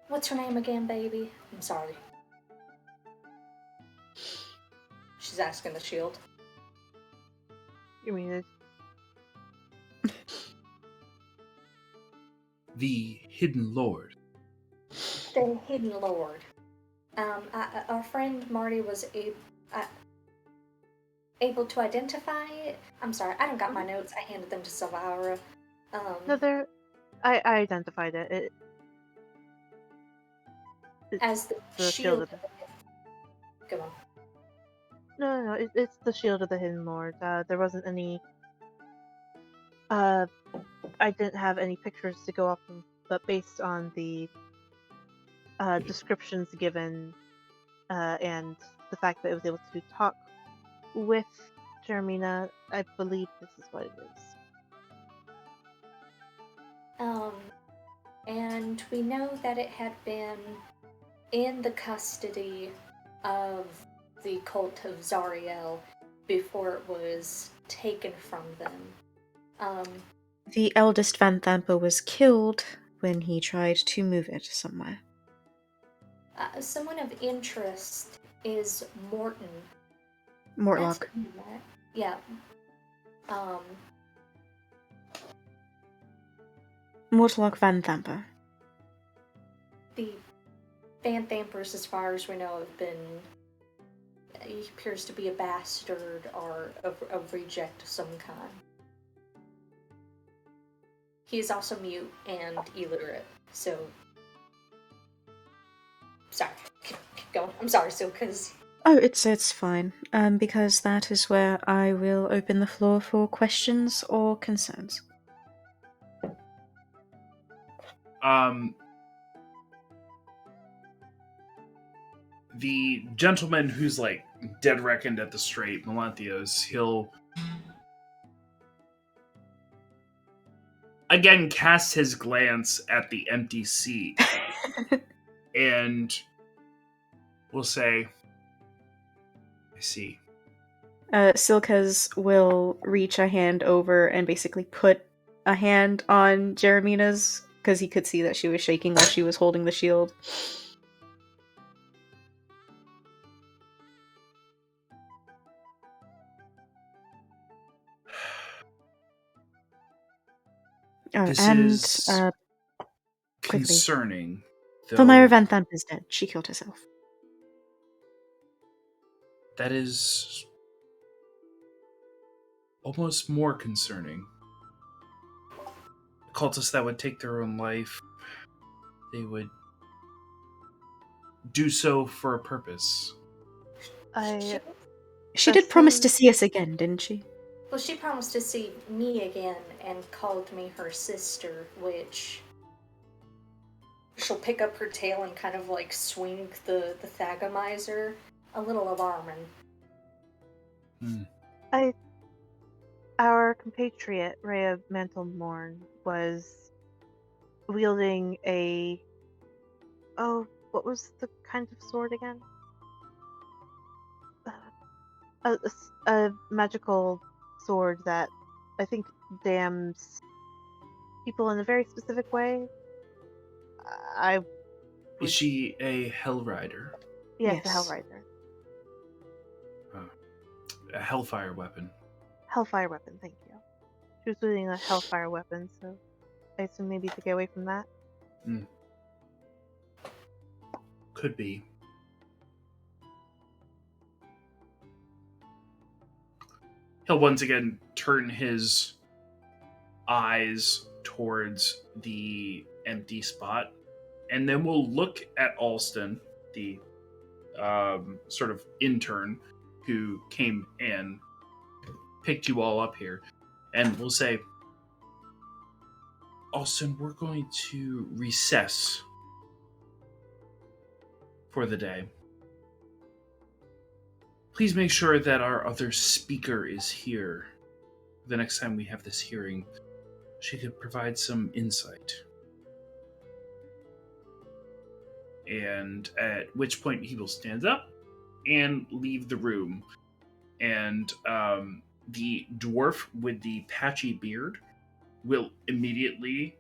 What's her name again, baby? I'm sorry. She's asking the shield. You mean it? The Hidden Lord. The Hidden Lord. Our friend Marty was able to identify it. I'm sorry, I don't got my notes. I handed them to Silvira. No, I identified it. It's As the shield. Go on. No, it's the shield of the Hidden Lord. There wasn't any. I didn't have any pictures to go off of, but based on the descriptions given and the fact that it was able to talk with Jeremina, I believe this is what it is. And we know that it had been in the custody of the cult of Zariel before it was taken from them. The eldest Van Thamper was killed when he tried to move it somewhere. Someone of interest is Morton. Mortlock. Yeah. Mortlock Van Thamper. The Van Thampers, as far as we know, have been... He appears to be a bastard or a reject of some kind. He is also mute and illiterate, so... Sorry, keep going. I'm sorry, so because... Oh, it's fine, because that is where I will open the floor for questions or concerns. The gentleman who's like dead reckoned at the strait, Melanthios, he'll again cast his glance at the empty seat and will say, I see. Silkes will reach a hand over and basically put a hand on Jeremina's, because he could see that she was shaking while she was holding the shield. This and is concerning. Thelmira Van Thamp is dead. She killed herself. That is almost more concerning. Cultists that would take their own life, they would do so for a purpose. I She did promise to assume- see us again, didn't she? Well, she promised to see me again and called me her sister, which she'll pick up her tail and kind of like swing the thagomizer. A little alarming. Our compatriot, Rhea Mantlemorn, was wielding a... Oh, what was the kind of sword again? A magical sword that I think damns people in a very specific way. Is she a Hellrider? Yes, Yes. a Hellrider. A Hellfire weapon? Hellfire weapon, thank you. She was wielding a Hellfire weapon, so I assume maybe to get away from that. Could be. He'll once again turn his eyes towards the empty spot, and then we'll look at Alston, the sort of intern who came in, picked you all up here, and we'll say, Alston, we're going to recess for the day. Please make sure that our other speaker is here. The next time we have this hearing, she could provide some insight. And at which point he will stand up and leave the room. And the dwarf with the patchy beard will immediately,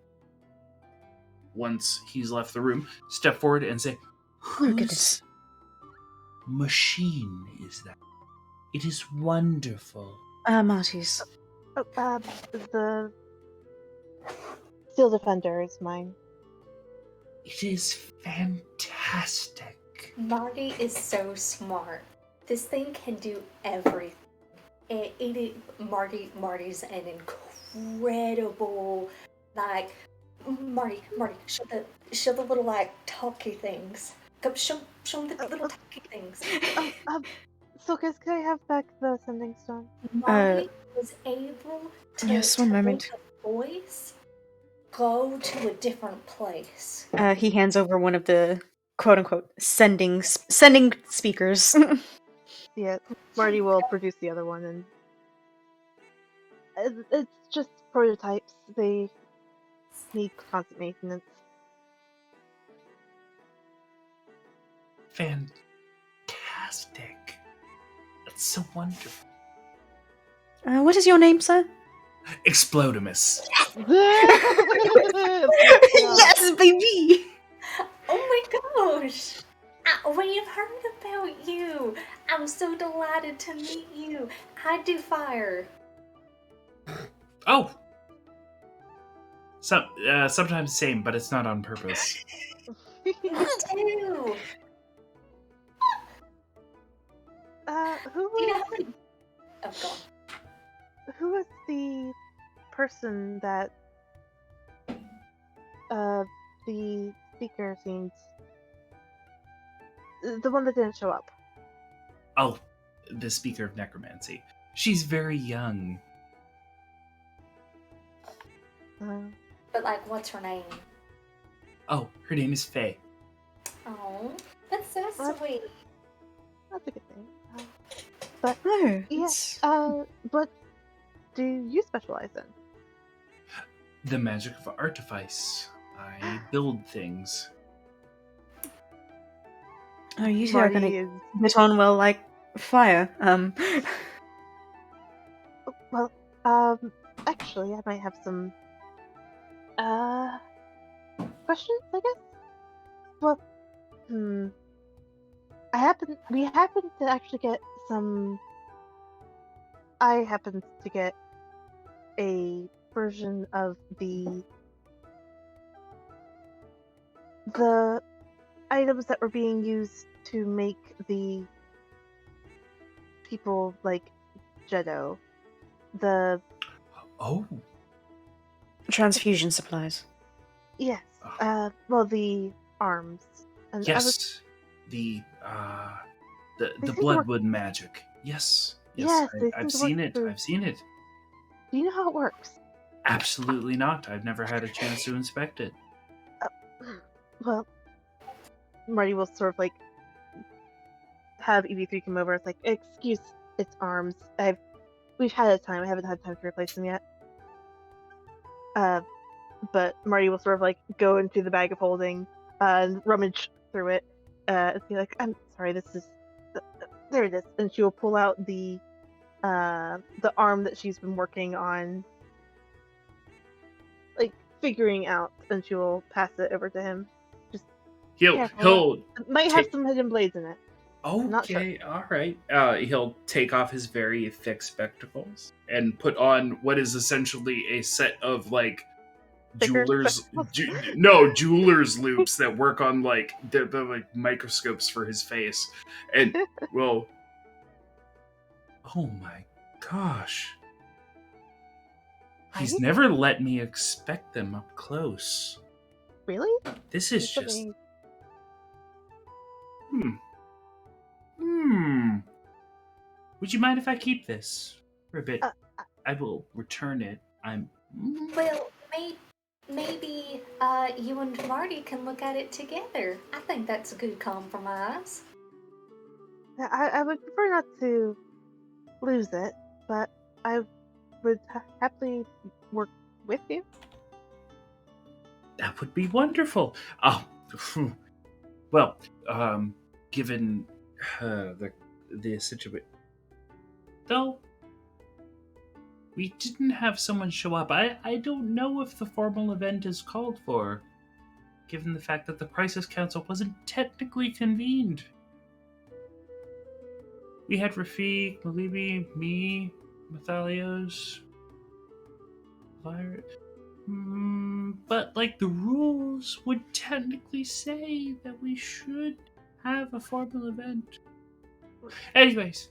once he's left the room, step forward and say, Oh, goodness. Machine is that? It is wonderful. Marty's. Oh, the Steel Defender is mine. It is fantastic. Marty is so smart. This thing can do everything. Marty's an incredible, like, Marty, show the little, like, talky things. Come, show them the little talky things. So guys, can I have back the sending stone? Marty was able to, yes, one to moment. make a voice go to a different place. He hands over one of the quote-unquote sending speakers. Yeah, Marty will produce the other one, and it's just prototypes. They need constant maintenance. Fantastic. That's so wonderful. What is your name, sir? Explodimus. Yes, baby! Oh my gosh! We've heard about you. I'm so delighted to meet you. I do fire. Oh! Sometimes same, but it's not on purpose. Me too. Who You know was, how many... Oh, go on. who was the person that the speaker seemed, the one that didn't show up? Oh, the speaker of necromancy. She's very young. But, like, what's her name? Oh, her name is Faye. Oh, that's so What? sweet. That's a good thing. Oh, Yeah. it's- What do you specialize in? The magic of artifice. I build things. Oh, you two are Marty gonna is get on well like fire. well. Actually, I might have some questions, I guess. Well, we happen to actually get some. I happened to get a version of the items that were being used to make the people like Jeddo. The Oh. Transfusion supplies. yes, the arms. And I was Yes. The They the seem to work. bloodwood magic. Yes. Yes, they I've seem to work seen it. for. I've seen it. Do you know how it works? Absolutely not. I've never had a chance to inspect it. Well, Marty will sort of like have EV3 come over. It's like, excuse its arms. We've had a time. I haven't had time to replace them yet. But Marty will sort of like go into the bag of holding and rummage through it and be like, "I'm sorry, this is there it is," and she will pull out the arm that she's been working on, like figuring out, and she will pass it over to him. Just careful. It might have some hidden blades in it. Not sure. Okay, all right. He'll take off his very thick spectacles and put on what is essentially a set of like Thicker jewelers, spectacles? jewelers loops that work on like they're like microscopes for his face, and well, oh my gosh, he's Right? never let me inspect them up close. Really? This is There's just something- Would you mind if I keep this for a bit? Uh, I will return it. Well, maybe you and Marty can look at it together. I think that's a good compromise. I would prefer not to lose it, but I would happily work with you. That would be wonderful. Oh, well, given the situation, though, we didn't have someone show up. I don't know if the formal event is called for, given the fact that the Crisis Council wasn't technically convened. We had Rafik, Malibi, me, Mathalios, Virus. But, like, the rules would technically say that we should have a formal event. Anyways.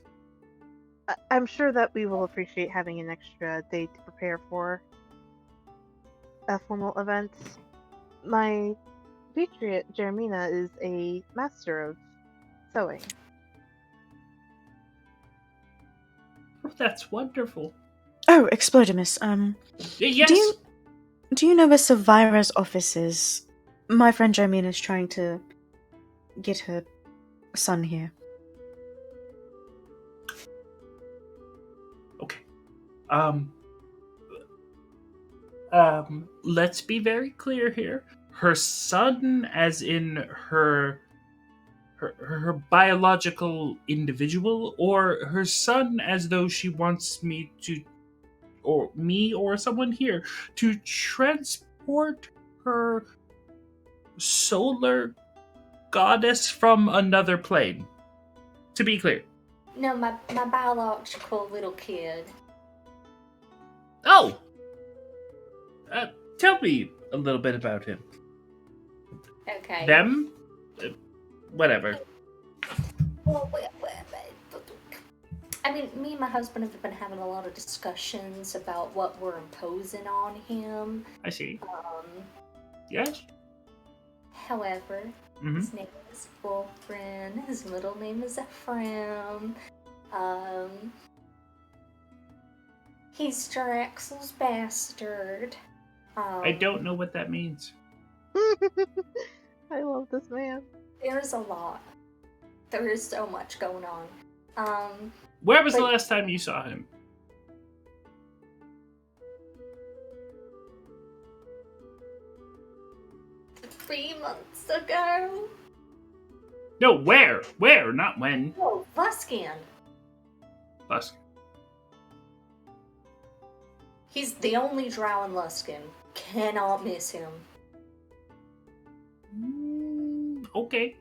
I'm sure that we will appreciate having an extra day to prepare for a formal event. My patriot, Jeremina, is a master of sewing. Oh, that's wonderful. Oh, Explodimus, Yes! Do you know where Savira's office is? My friend Jeremina is trying to get her son here. Okay. Let's be very clear here. Her son, as in her biological individual, or her son as though she wants me to, or me or someone here, to transport her solar goddess from another plane. To be clear. No, my biological little kid. Oh! Tell me a little bit about him. Okay. Them? Whatever. Well, I mean, me and my husband have been having a lot of discussions about what we're imposing on him. I see. Um, Yes? However, his name is Wolfrin. His middle name is Ephraim. He's Draxel's bastard. I don't know what that means. I love this man. There's a lot. There is so much going on. Where was the last time you saw him? Three months ago. No, where? Where? Not when. Oh, Luskan. Last. He's the only drow in Luskan. Cannot miss him. Okay.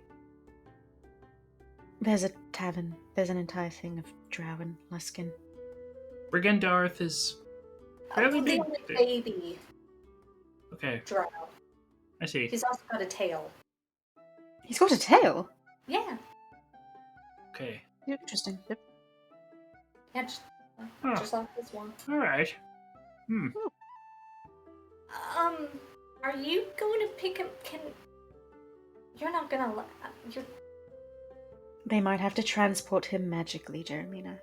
There's a tavern. There's an entire thing of drow and Luskin. Brigandarth is fairly The big. only baby Okay, drow. I see. He's also got a tail. He's got a tail? Yeah. Okay. Interesting. Yeah, just Huh. Just like this one. All right. Are you going to pick him? You're not gonna you're... They might have to transport him magically, Jeremina.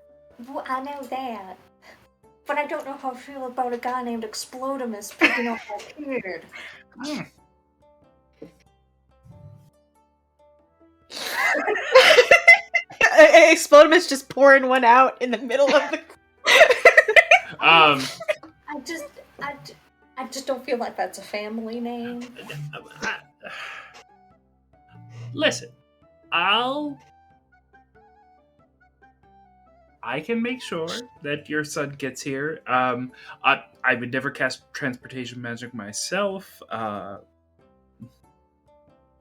Well, I know that. But I don't know how I feel about a guy named Explodimus picking up my kid. Explodimus just pouring one out in the middle of the... Um, I just don't feel like that's a family name. Listen, I can make sure that your son gets here. I would never cast transportation magic myself.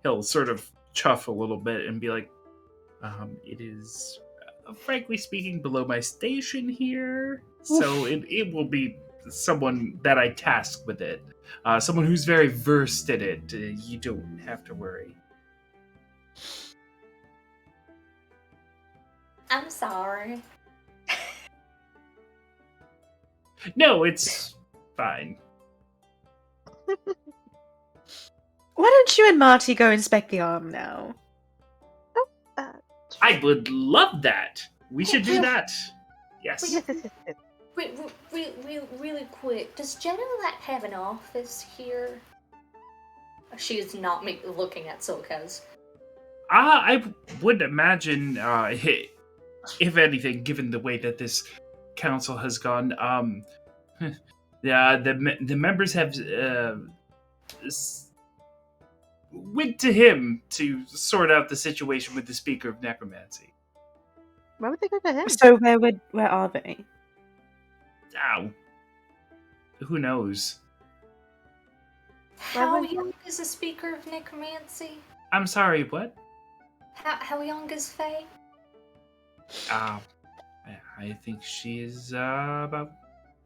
He'll sort of chuff a little bit and be like, it is, frankly speaking, below my station here. So it will be someone that I task with it. Someone who's very versed in it. You don't have to worry. I'm sorry. No, it's fine. Why don't you and Marty go inspect the arm now? I would love that. We should do that. Yes. Wait, really quick. Does Jenna have an office here? She's not looking at Silkez. I would imagine, if anything, given the way that this council has gone, the members have went to him to sort out the situation with the Speaker of Necromancy. Why would they go to him? So where are they? Ow. Who knows? How young is the Speaker of Necromancy? I'm sorry, what? How young is Faye? I think she is about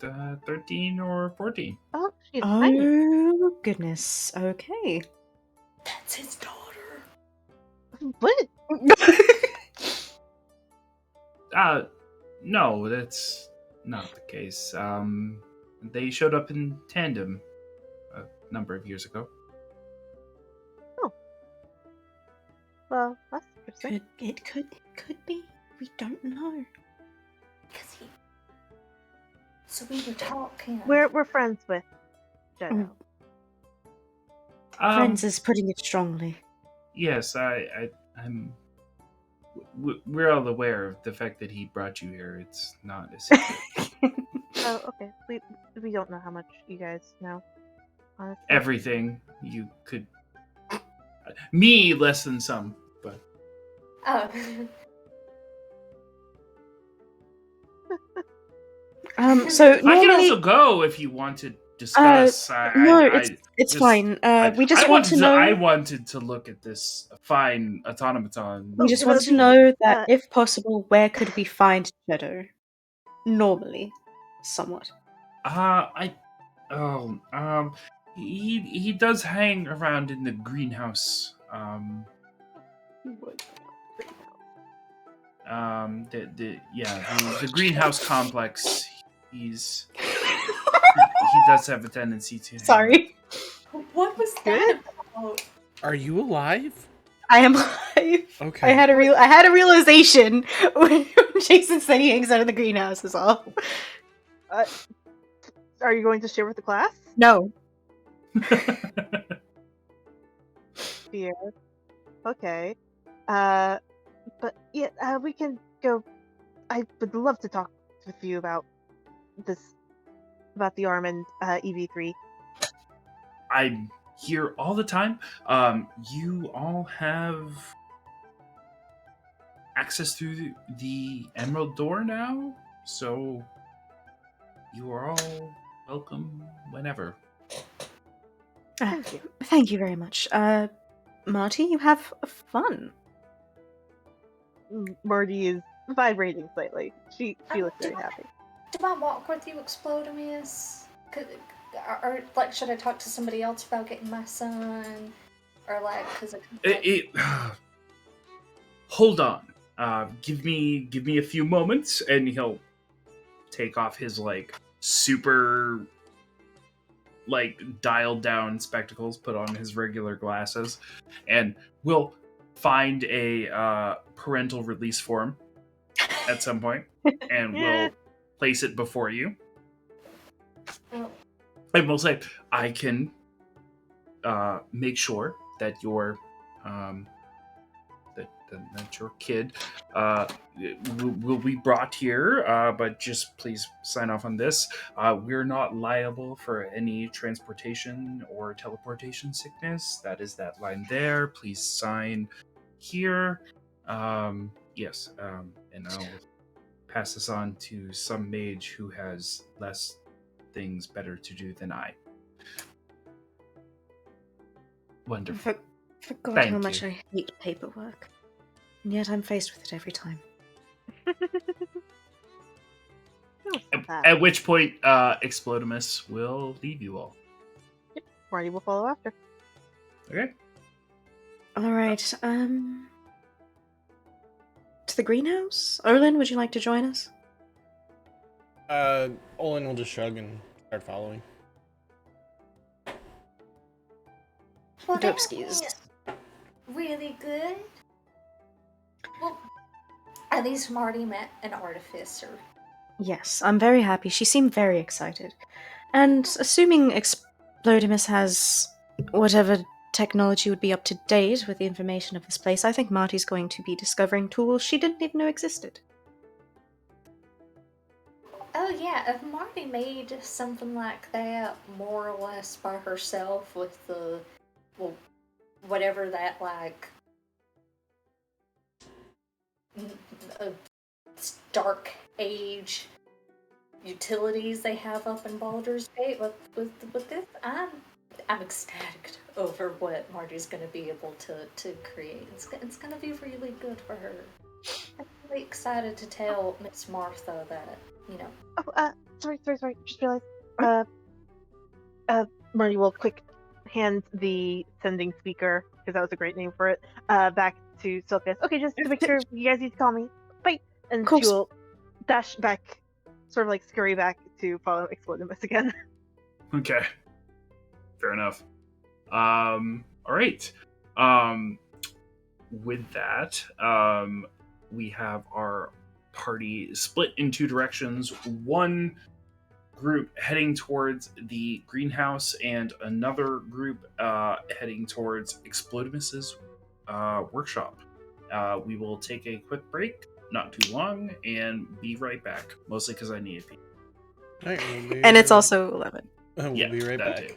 13 or 14. Oh, she's tiny. Oh, goodness. Okay. That's his daughter. What? No, that's not the case. They showed up in tandem a number of years ago. Well, that's interesting. It could be. We don't know. So we were talking. We're friends with Jenna. Friends is putting it strongly. Yes, I'm. We're all aware of the fact that he brought you here. It's not a secret. Oh, okay. We don't know how much you guys know. Honestly. Everything you could. Me less than some, but. Oh. So I can normally, also go if you want to discuss. it's fine. We just I want to know. I wanted to look at this fine automaton. We just want to know that, if possible, where could we find Shadow? Normally, somewhat. He does hang around in the greenhouse. The greenhouse complex. He does have a tendency to. Sorry. What was that about? Are you alive? I am alive. Okay. I had a realization when Jason said he hangs out in the greenhouse. Is all. Are you going to share with the class? No. Fear. Okay. But yeah, we can go. I would love to talk with you about the arm and EV3. I'm here all the time. You all have access through the Emerald Door now, so you are all welcome whenever. Thank you very much. Marty, you have fun. Marty is vibrating slightly. She looks very happy. Do I walk with you, Explodimus? Or like, should I talk to somebody else about getting my son? Or like, Hold on. Give me a few moments, and he'll take off his like super like dialed down spectacles, put on his regular glasses, and will find a parental release form at some point, and will place it before you. Oh. And will say, "I can make sure that your that your kid will be brought here, but just please sign off on this. We're not liable for any transportation or teleportation sickness. That is that line there. Please sign here. Yes, and I'll pass this on to some mage who has less things better to do than I." Wonderful. Forgot Thank how much you. I hate paperwork. And yet I'm faced with it every time. At which point, Explodimus will leave you all. Marty will follow after. Okay. Alright, to the greenhouse? Olin, would you like to join us? Olin will just shrug and start following. Well, that Dopeskis. was really good. Well, at least Marty met an artificer. Yes, I'm very happy. She seemed very excited. And assuming Explodimus has whatever technology would be up to date with the information of this place, I think Marty's going to be discovering tools she didn't even know existed. Oh yeah, if Marty made something like that more or less by herself with the, well, whatever that like dark age utilities they have up in Baldur's Gate with this, I'm ecstatic over what Marty's going to be able to create. It's going to be really good for her. I'm really excited to tell Miss Martha that, you know. Oh, sorry. Just realized. Marty will quick hand the sending speaker, because that was a great name for it, back to Sylvius. Okay, just to make sure you guys need to call me. Bye. And she will dash back, sort of like scurry back to follow Explodimus again. Okay. Fair enough. All right. With that, we have our party split in two directions. One group heading towards the greenhouse, and another group heading towards Explodimus's workshop. We will take a quick break, not too long, and be right back. Mostly because I need a pee. Alright, And it's also 11. We'll Yeah, be right that back. too.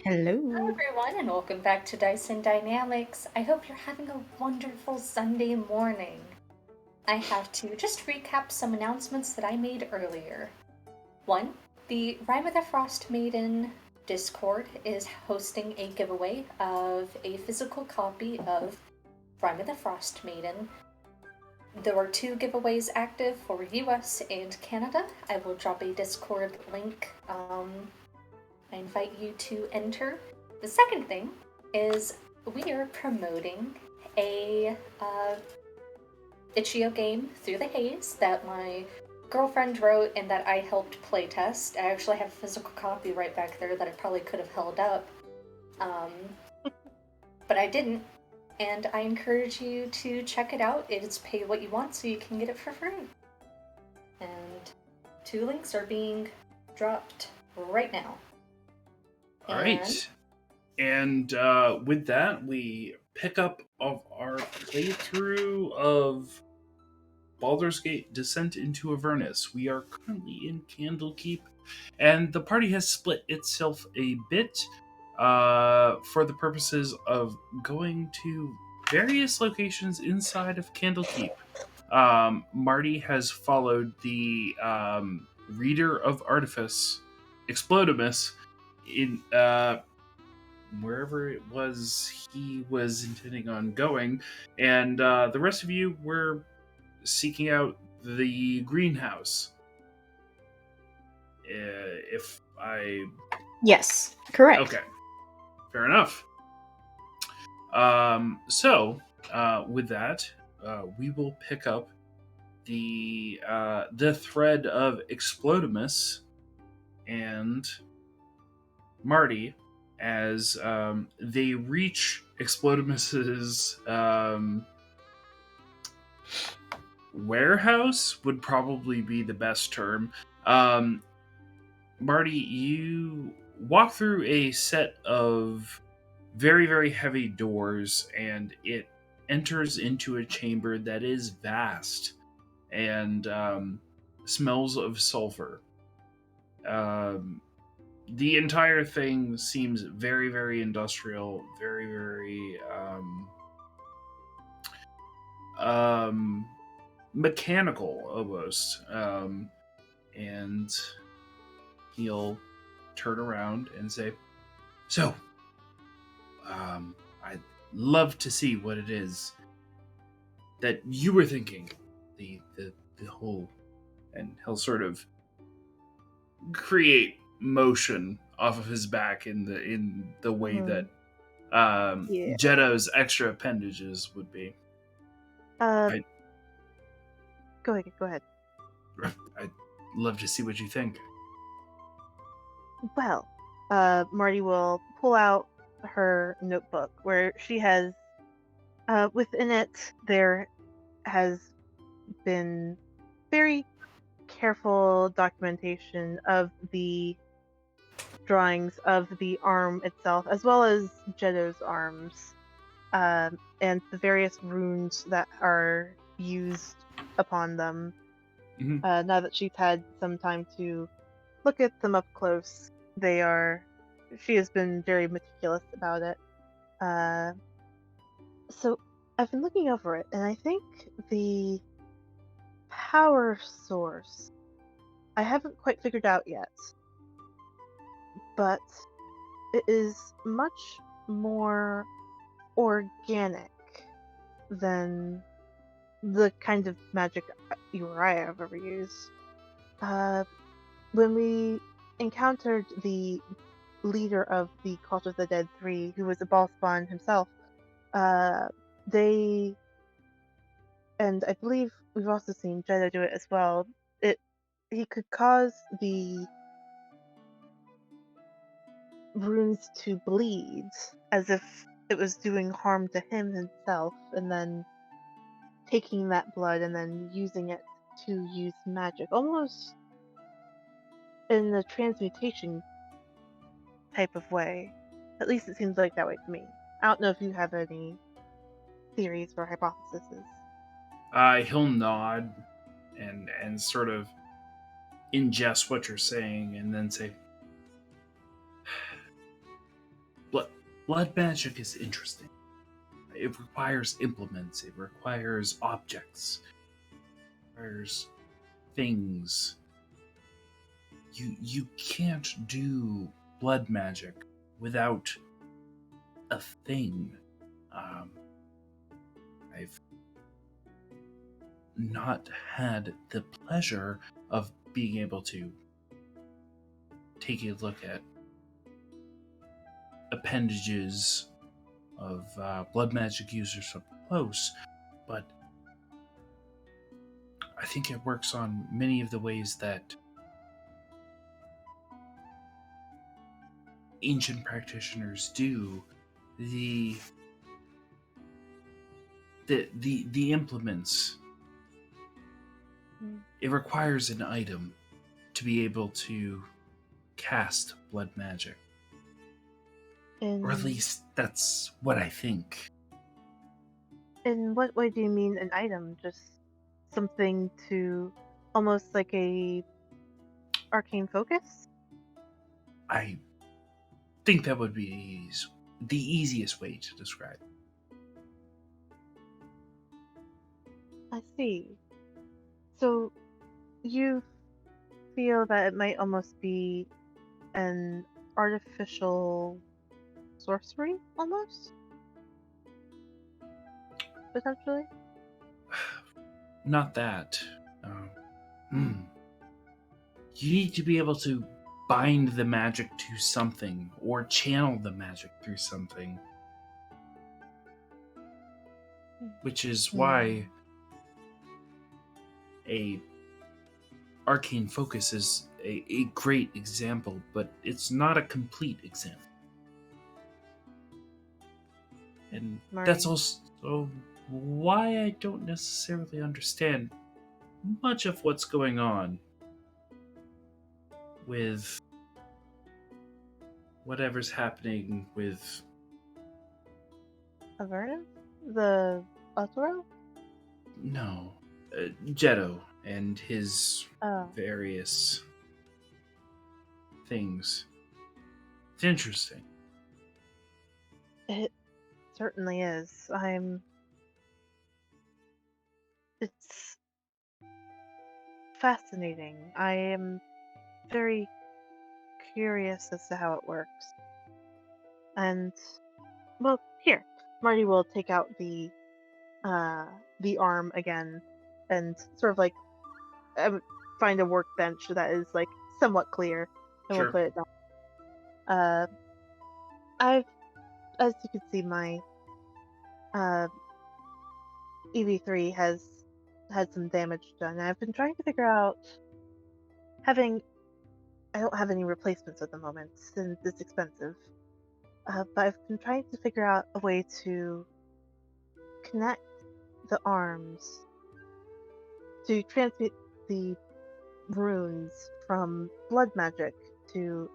Hello, Hello. everyone, and welcome back to Dice and Dynamics. I hope you're having a wonderful Sunday morning. I have to just recap some announcements that I made earlier. One, the Rime of the Frost Maiden Discord is hosting a giveaway of a physical copy of Rime of the Frost Maiden. There are 2 giveaways active for US and Canada. I will drop a Discord link. I invite you to enter. The second thing is we are promoting a itch.io game, Through the Haze, that my girlfriend wrote and that I helped playtest. I actually have a physical copy right back there that I probably could have held up, but I didn't. And I encourage you to check it out. It's pay what you want so you can get it for free. And 2 links are being dropped right now. All right. And with that, we pick up of our playthrough of Baldur's Gate Descent into Avernus. We are currently in Candlekeep, and the party has split itself a bit for the purposes of going to various locations inside of Candlekeep. Marty has followed the Reader of Artifice, Explodimus, in wherever it was he was intending on going, and the rest of you were seeking out the greenhouse. If I Yes, correct. Okay, fair enough. So with that, we will pick up the thread of Explodimus and Marty as they reach Explodimus's warehouse would probably be the best term. Marty, you walk through a set of very, very heavy doors, and it enters into a chamber that is vast and smells of sulfur. The entire thing seems very, very industrial, very, very mechanical almost. And he'll turn around and say, "So, I'd love to see what it is that you were thinking. The whole," and he'll sort of create motion off of his back in the way that Yeah. Jetto's extra appendages would be. Go ahead. I'd love to see what you think. Well, Marty will pull out her notebook where she has, within it, there has been very careful documentation of the drawings of the arm itself, as well as Jetto's arms, and the various runes that are used upon them. Mhm. Now that she's had some time to look at them up close, she has been very meticulous about it. So I've been looking over it, and I think the power source I haven't quite figured out yet, but it is much more organic than the kind of magic you or I have ever used. When we encountered the leader of the Cult of the Dead 3, who was a ball spawn himself, they, and I believe we've also seen Jeddah do it as well, he could cause the runes to bleed as if it was doing harm to him himself, and then taking that blood and then using it to use magic, almost in a transmutation type of way. At least it seems like that way to me. I don't know if you have any theories or hypotheses. He'll nod and sort of ingest what you're saying, and then say, blood magic is interesting. It requires implements, it requires objects, it requires things. You can't do blood magic without a thing. I've not had the pleasure of being able to take a look at appendages of blood magic users up close, but I think it works on many of the ways that ancient practitioners do. The implements. It requires an item to be able to cast blood magic. Or at least that's what I think. In what way do you mean an item? Just something to almost like a arcane focus? I think that would be the easiest way to describe it. I see. So you feel that it might almost be an artificial sorcery, almost? Potentially? Not that. You need to be able to bind the magic to something or channel the magic through something. Which is why a arcane focus is a great example, but it's not a complete example. And that's also why I don't necessarily understand much of what's going on with whatever's happening with Avernus? The Otoro? no, Jetto and his Oh. various things. It's interesting. It certainly is. It's fascinating. I am very curious as to how it works. And, well, here, Marty will take out the arm again and sort of like find a workbench that is like somewhat clear, and Sure. we'll put it down. I've, as you can see, my EV3 has had some damage done. I've been trying to figure out I don't have any replacements at the moment since it's expensive. But I've been trying to figure out a way to connect the arms to transmute the runes from blood magic to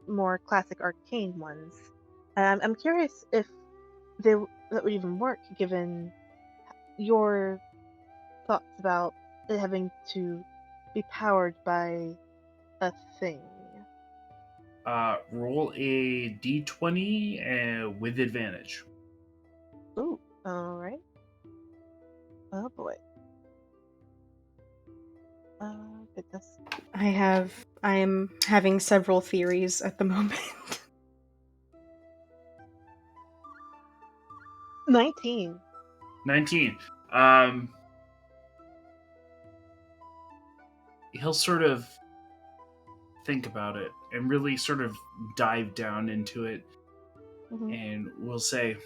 more classic arcane ones. I'm curious if that would even work, given your thoughts about it having to be powered by a thing. Roll a d20 with advantage. Ooh, alright. Oh boy. Goodness. I am having several theories at the moment. 19. 19. He'll sort of think about it and really sort of dive down into it, Mhm. and will say,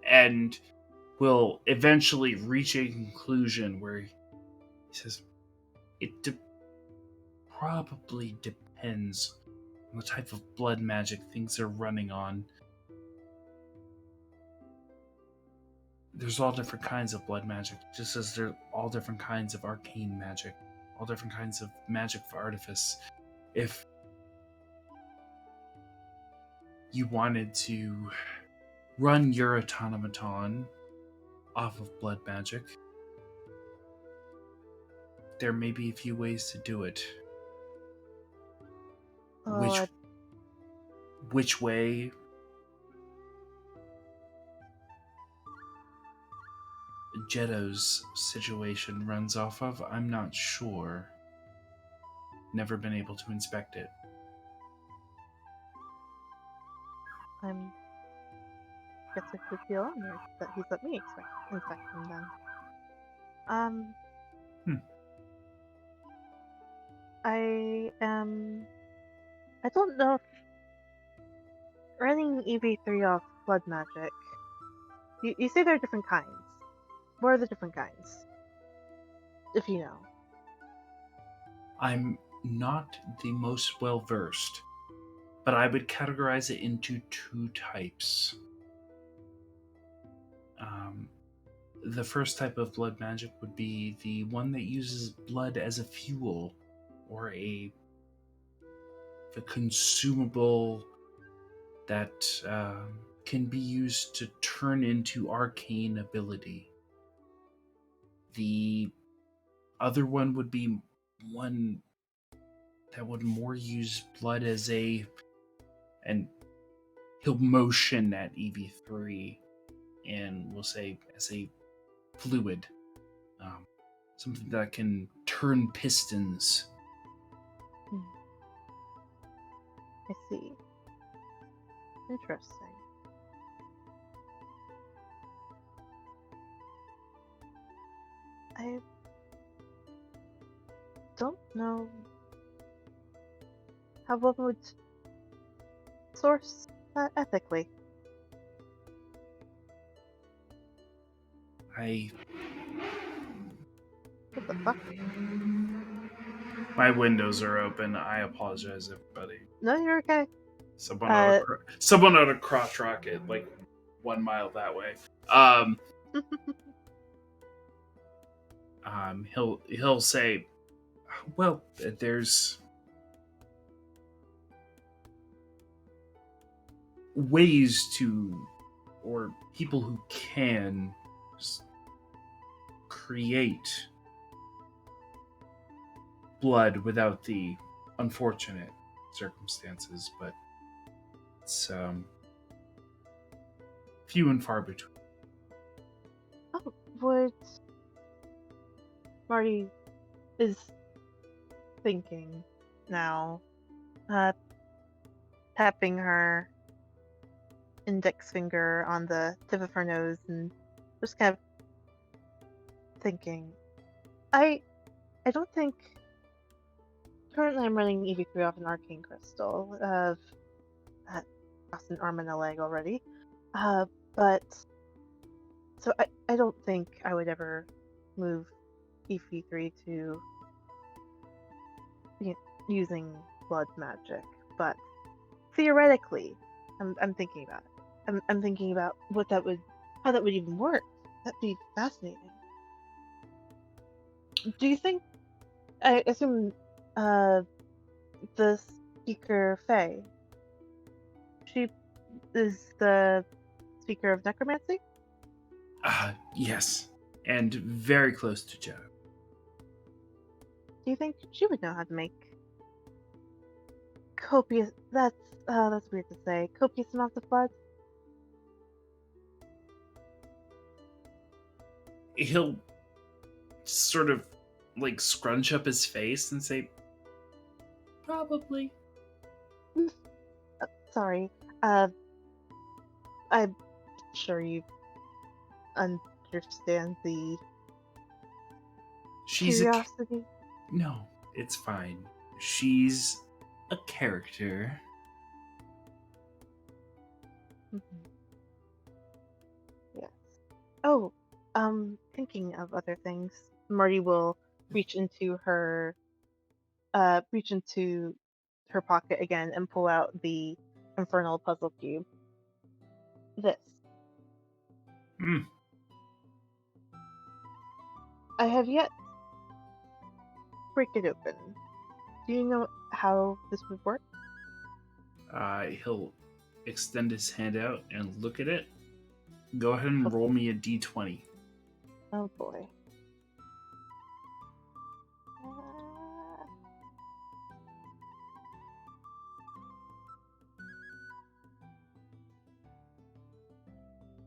and will eventually reach a conclusion where he says, it probably depends on the type of blood magic things are running on. There's all different kinds of blood magic, just as there are all different kinds of arcane magic, all different kinds of magic for artifice. If you wanted to run your automaton off of blood magic, there may be a few ways to do it. Oh, Which way? Jetto's situation runs off of, I'm not sure. Never been able to inspect it. I'm guess I could feel honored that he's let me inspect him then. Hmm. I don't know if running EV3 off blood magic. You say there are different kinds. What are the different kinds? If you know. I'm not the most well versed, but I would categorize it into two types. The first type of blood magic would be the one that uses blood as a fuel or the consumable that can be used to turn into arcane ability. The other one would be one that would more use blood as and he'll motion at EV3 and we'll say as a fluid, something that can turn pistons. I see. Interesting. I don't know how one would source that ethically. What the fuck? My windows are open. I apologize, everybody. No, you're okay. Someone ought to crotch rocket like 1 mile that way. He'll say, well, there's ways to, or people who can create blood without the unfortunate circumstances, but it's few and far between. Oh, what Marty is thinking now, tapping her index finger on the tip of her nose and just kind of thinking. I don't think currently I'm running EV3 off an arcane crystal of that cost an arm and a leg already. But so I don't think I would ever move EV3 to using blood magic, but theoretically, I'm thinking about it. I'm thinking about how that would even work. That'd be fascinating. Do you think? I assume, the speaker Faye. She is the speaker of necromancy. Yes, and very close to Joe. Do you think she would know how to make copious? That's weird to say. Copious amounts of blood. He'll sort of like scrunch up his face and say, probably. Sorry. I'm sure you understand the curiosity. No, it's fine. She's a character. Mm-hmm. Yes. Oh, thinking of other things, Marty will reach into her pocket again and pull out the infernal puzzle cube. This. Mm. I have yet to break it open. Do you know how this would work? He'll extend his hand out and look at it. Go ahead and roll me a d20. Oh boy.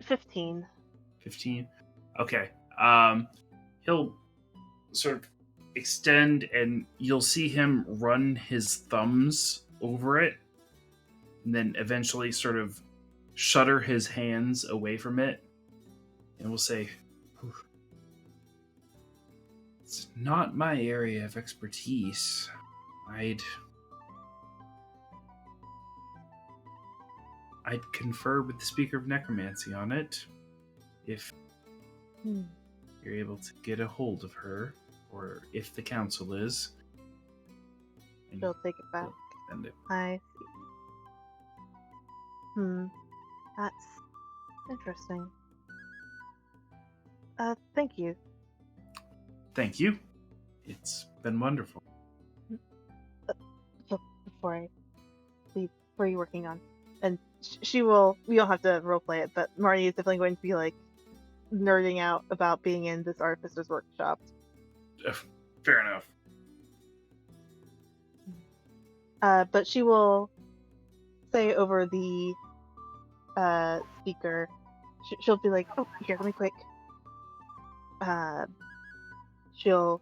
15. 15. Okay. He'll sort of extend, and you'll see him run his thumbs over it, and then eventually sort of shudder his hands away from it, and will say, "Whew. It's not my area of expertise. I'd confer with the Speaker of Necromancy on it, if you're able to get a hold of her, or if the council is." And She'll take it back. send it. I see. That's interesting. Thank you. Thank you. It's been wonderful. So before I leave, what are you working on? And she will. We don't have to roleplay it, but Marty is definitely going to be like nerding out about being in this artificer's workshop. Fair enough. But she will say over the speaker. She'll be like, "Oh, here, let me quick." She'll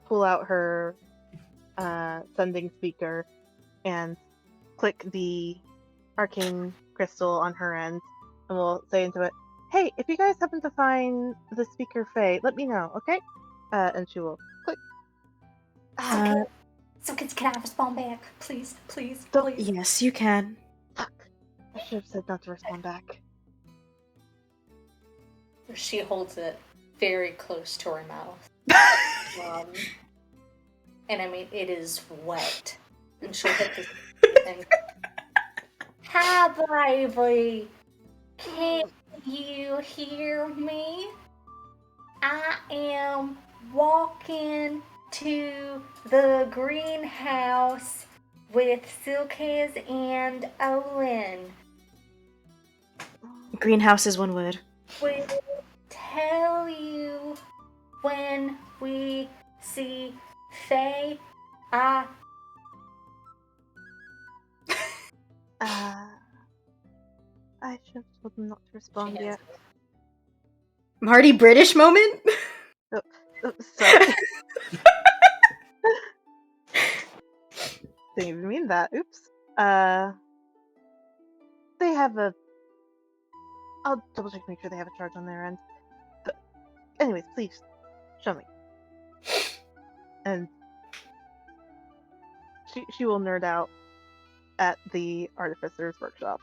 pull out her sending speaker and click the arcane crystal on her end, and we'll say into it, "Hey, if you guys happen to find the speaker Faye, let me know, okay?" And she will click. So kids, can I respond back? Please, please, Don't- please. Yes, you can. Fuck. I should have said not to respond back. She holds it very close to her mouth. And I mean, it is wet. And she'll hit this thing. Hi, baby. Can you hear me? I am walking to the greenhouse with Silkes and Owen. Greenhouse is one word. We'll tell you when we see Faye. I should have told them not to respond She has yet. Marty British moment? Oh, sorry. Didn't even mean that. Oops. They have a. I'll double check to make sure they have a charge on their end. But, anyways, please show me. And she will nerd out at the artificer's workshop.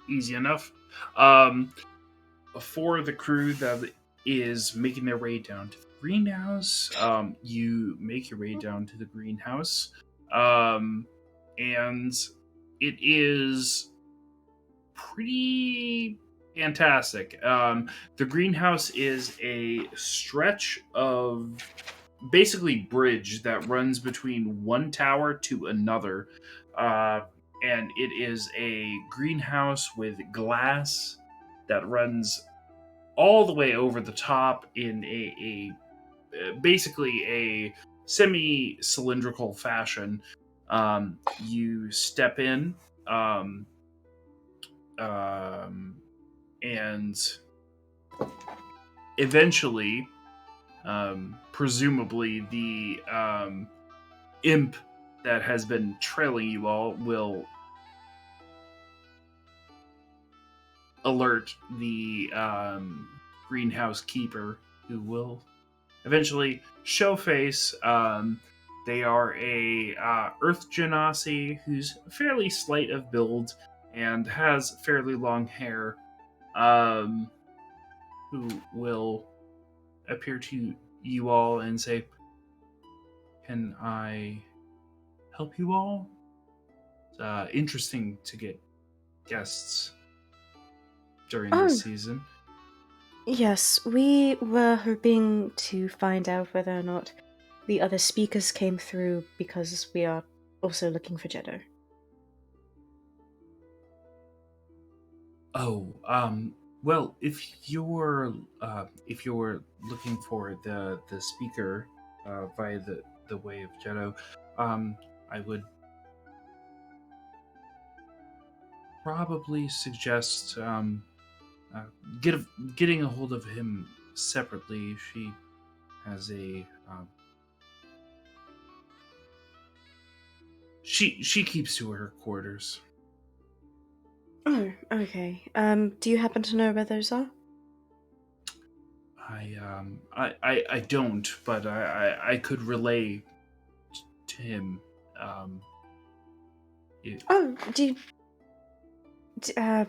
Easy enough. For the crew that is making their way down to the greenhouse, you make your way down to the greenhouse, and it is pretty fantastic. The greenhouse is a stretch of basically bridge that runs between one tower to another, and it is a greenhouse with glass that runs all the way over the top in a basically a semi-cylindrical fashion. You step in, and eventually, presumably, the imp that has been trailing you all will alert the greenhouse keeper, who will eventually show face. They are a earth genasi who's fairly slight of build and has fairly long hair, who will appear to you all and say, "Can I help you all? It's interesting to get guests during this season." Yes, we were hoping to find out whether or not the other speakers came through, because we are also looking for Jeddo. Oh, well, if you're looking for the speaker via the way of Jeddo, I would probably suggest getting a hold of him separately. She has a she keeps to her quarters. Oh, okay. Do you happen to know where those are? I don't, but I could relay to him. It, Oh,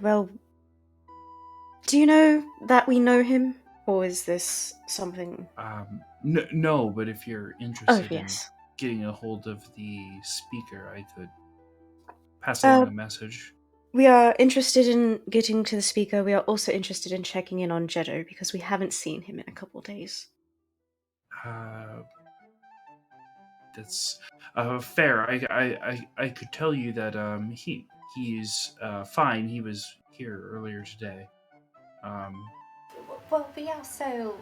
well, do you know that we know him? Or is this something... no, but if you're Oh, interested in yes. getting a hold of the speaker, I could pass Uh, along a message. we are interested in getting to the speaker. We are also interested in checking in on Jeddo because we haven't seen him in a couple days. That's fair. I could tell you that he's fine. He was here earlier today. Well, we also,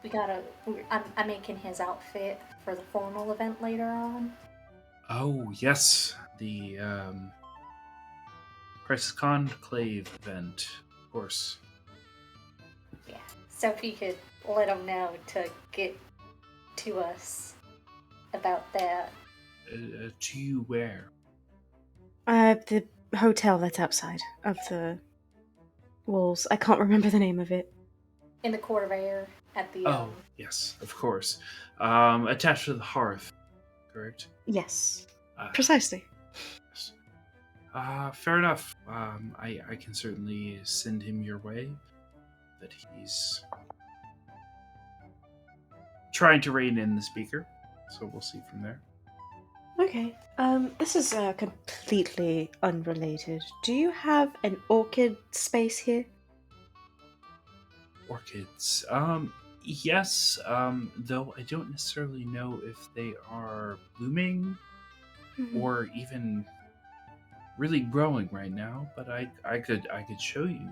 we gotta. I'm making his outfit for the formal event later on. Oh yes, the Crisis Conclave event, of course. Yeah. So if you could let him know to get to us about that. To you where? The hotel that's outside of the walls. I can't remember the name of it. In the court of air at the Oh yes, of course. Attached to the hearth, correct? Yes. Uh, Precisely. yes. Fair enough. I can certainly send him your way. That he's trying to rein in the speaker, so we'll see from there. Okay. This is completely unrelated. Do you have an orchid space here? Orchids. Yes. Though I don't necessarily know if they are blooming or even really growing right now. But I could show you.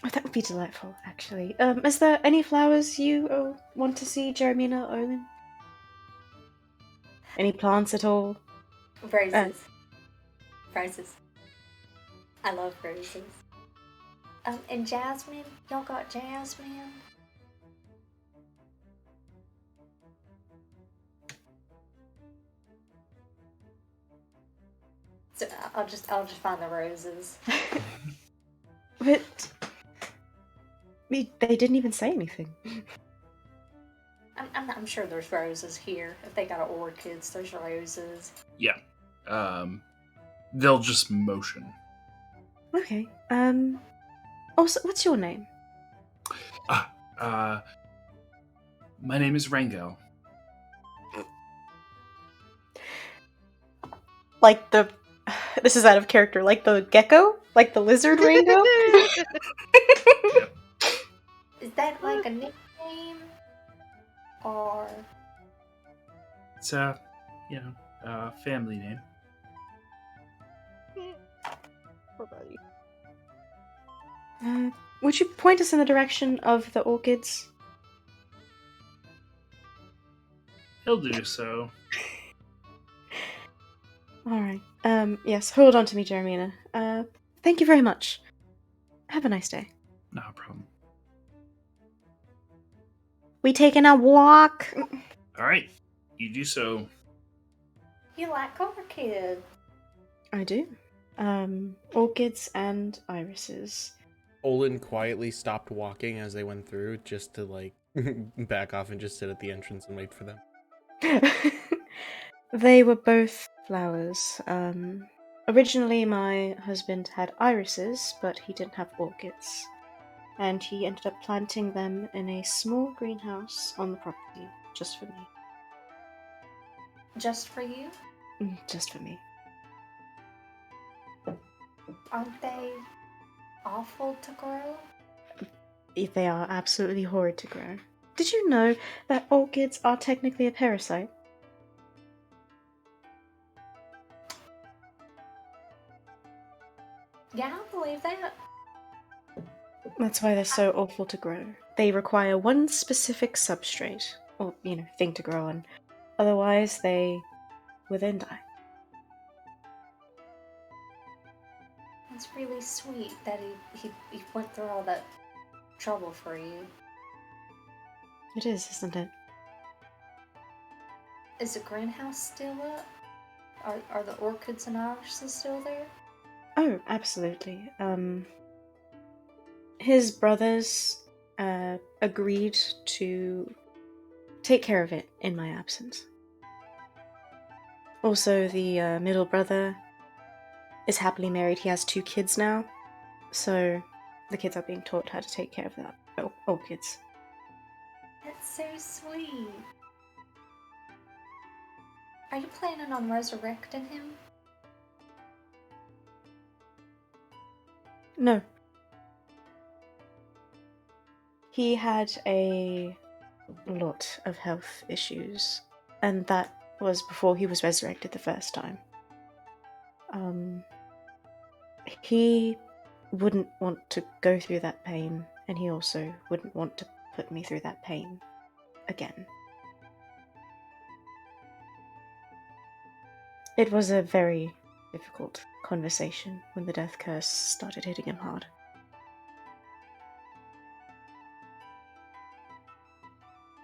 Oh, that would be delightful, actually. Is there any flowers you want to see, Jeremina, Olin? Any plants at all? Roses. Roses. I love roses. And jasmine? Y'all got jasmine? So I'll just find the roses. But they didn't even say anything. I'm sure there's roses here. If they got orchids, there's roses. Yeah. They'll just motion. Okay. Also, what's your name? My name is Rango. Like the... This is out of character. Like the gecko? Like the lizard Rango? Is that like a nickname? Or... It's family name. Poor buddy. Would you point us in the direction of the orchids? He'll do so. Alright. Yes, hold on to me, Jeremina. Thank you very much. Have a nice day. No problem. We taking a walk? All right, you do so. You like orchid? I do. Orchids and irises. Olin quietly stopped walking as they went through, just to like back off and just sit at the entrance and wait for them. They were both flowers. Originally my husband had irises, but he didn't have orchids. And he ended up planting them in a small greenhouse on the property, just for me. Just for you? Just for me. Aren't they awful to grow? They are absolutely horrid to grow. Did you know that orchids are technically a parasite? Yeah, I believe that. That's why they're so awful to grow. They require one specific substrate, or, thing to grow on. Otherwise, they will then die. It's really sweet that he went through all that trouble for you. It is, isn't it? Is the greenhouse still up? Are the orchids and irises still there? Oh, absolutely. His brothers agreed to take care of it in my absence. Also, the middle brother is happily married. He has 2 kids now, so the kids are being taught how to take care of that. Oh, orchids. That's so sweet. Are you planning on resurrecting him? No. He had a lot of health issues, and that was before he was resurrected the first time. He wouldn't want to go through that pain, and he also wouldn't want to put me through that pain again. It was a very difficult conversation when the death curse started hitting him hard.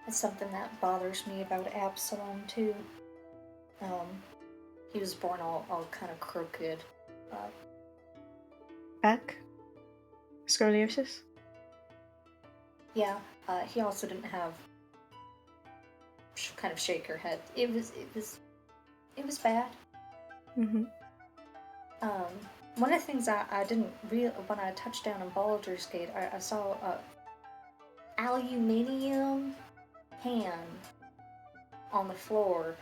It's something that bothers me about Absalom too. He was born all kind of crooked. Back? Scoliosis? Yeah, he also didn't have kind of shaker head. It was bad. Mm-hmm. One of the things I didn't when I touched down in Baldur's Gate, I saw a aluminium pan on the floor.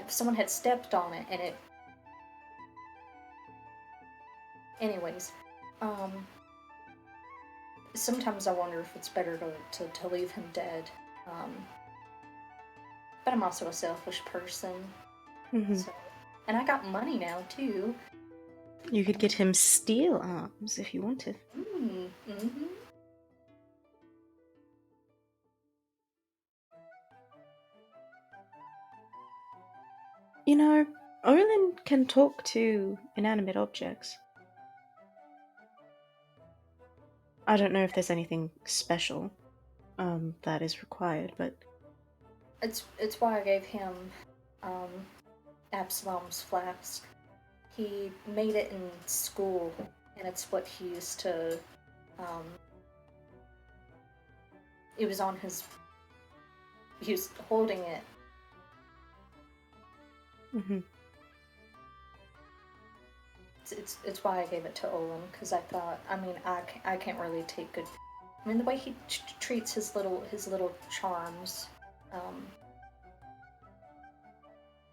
Someone had stepped on it, and it. Anyways, sometimes I wonder if it's better to leave him dead. But I'm also a selfish person. Mm-hmm. So, and I got money now too. You could get him steel arms if you wanted. Mm-hmm. You know, Olin can talk to inanimate objects. I don't know if there's anything special that is required, but It's why I gave him Absalom's flask. He made it in school, and it's what he used to. It was on his. He was holding it. mm-hmm. It's why I gave it to Olin, because I thought, I can't really take good. I mean, the way he treats his little charms.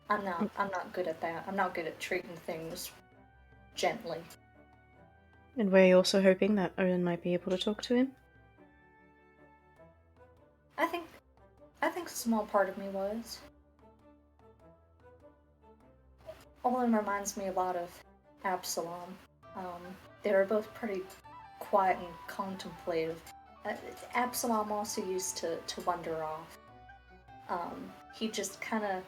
I'm not good at that. I'm not good at treating things gently. And were you also hoping that Olin might be able to talk to him? I think a small part of me was. Olin reminds me a lot of Absalom. They were both pretty quiet and contemplative. Absalom also used to wander off. He just kind of.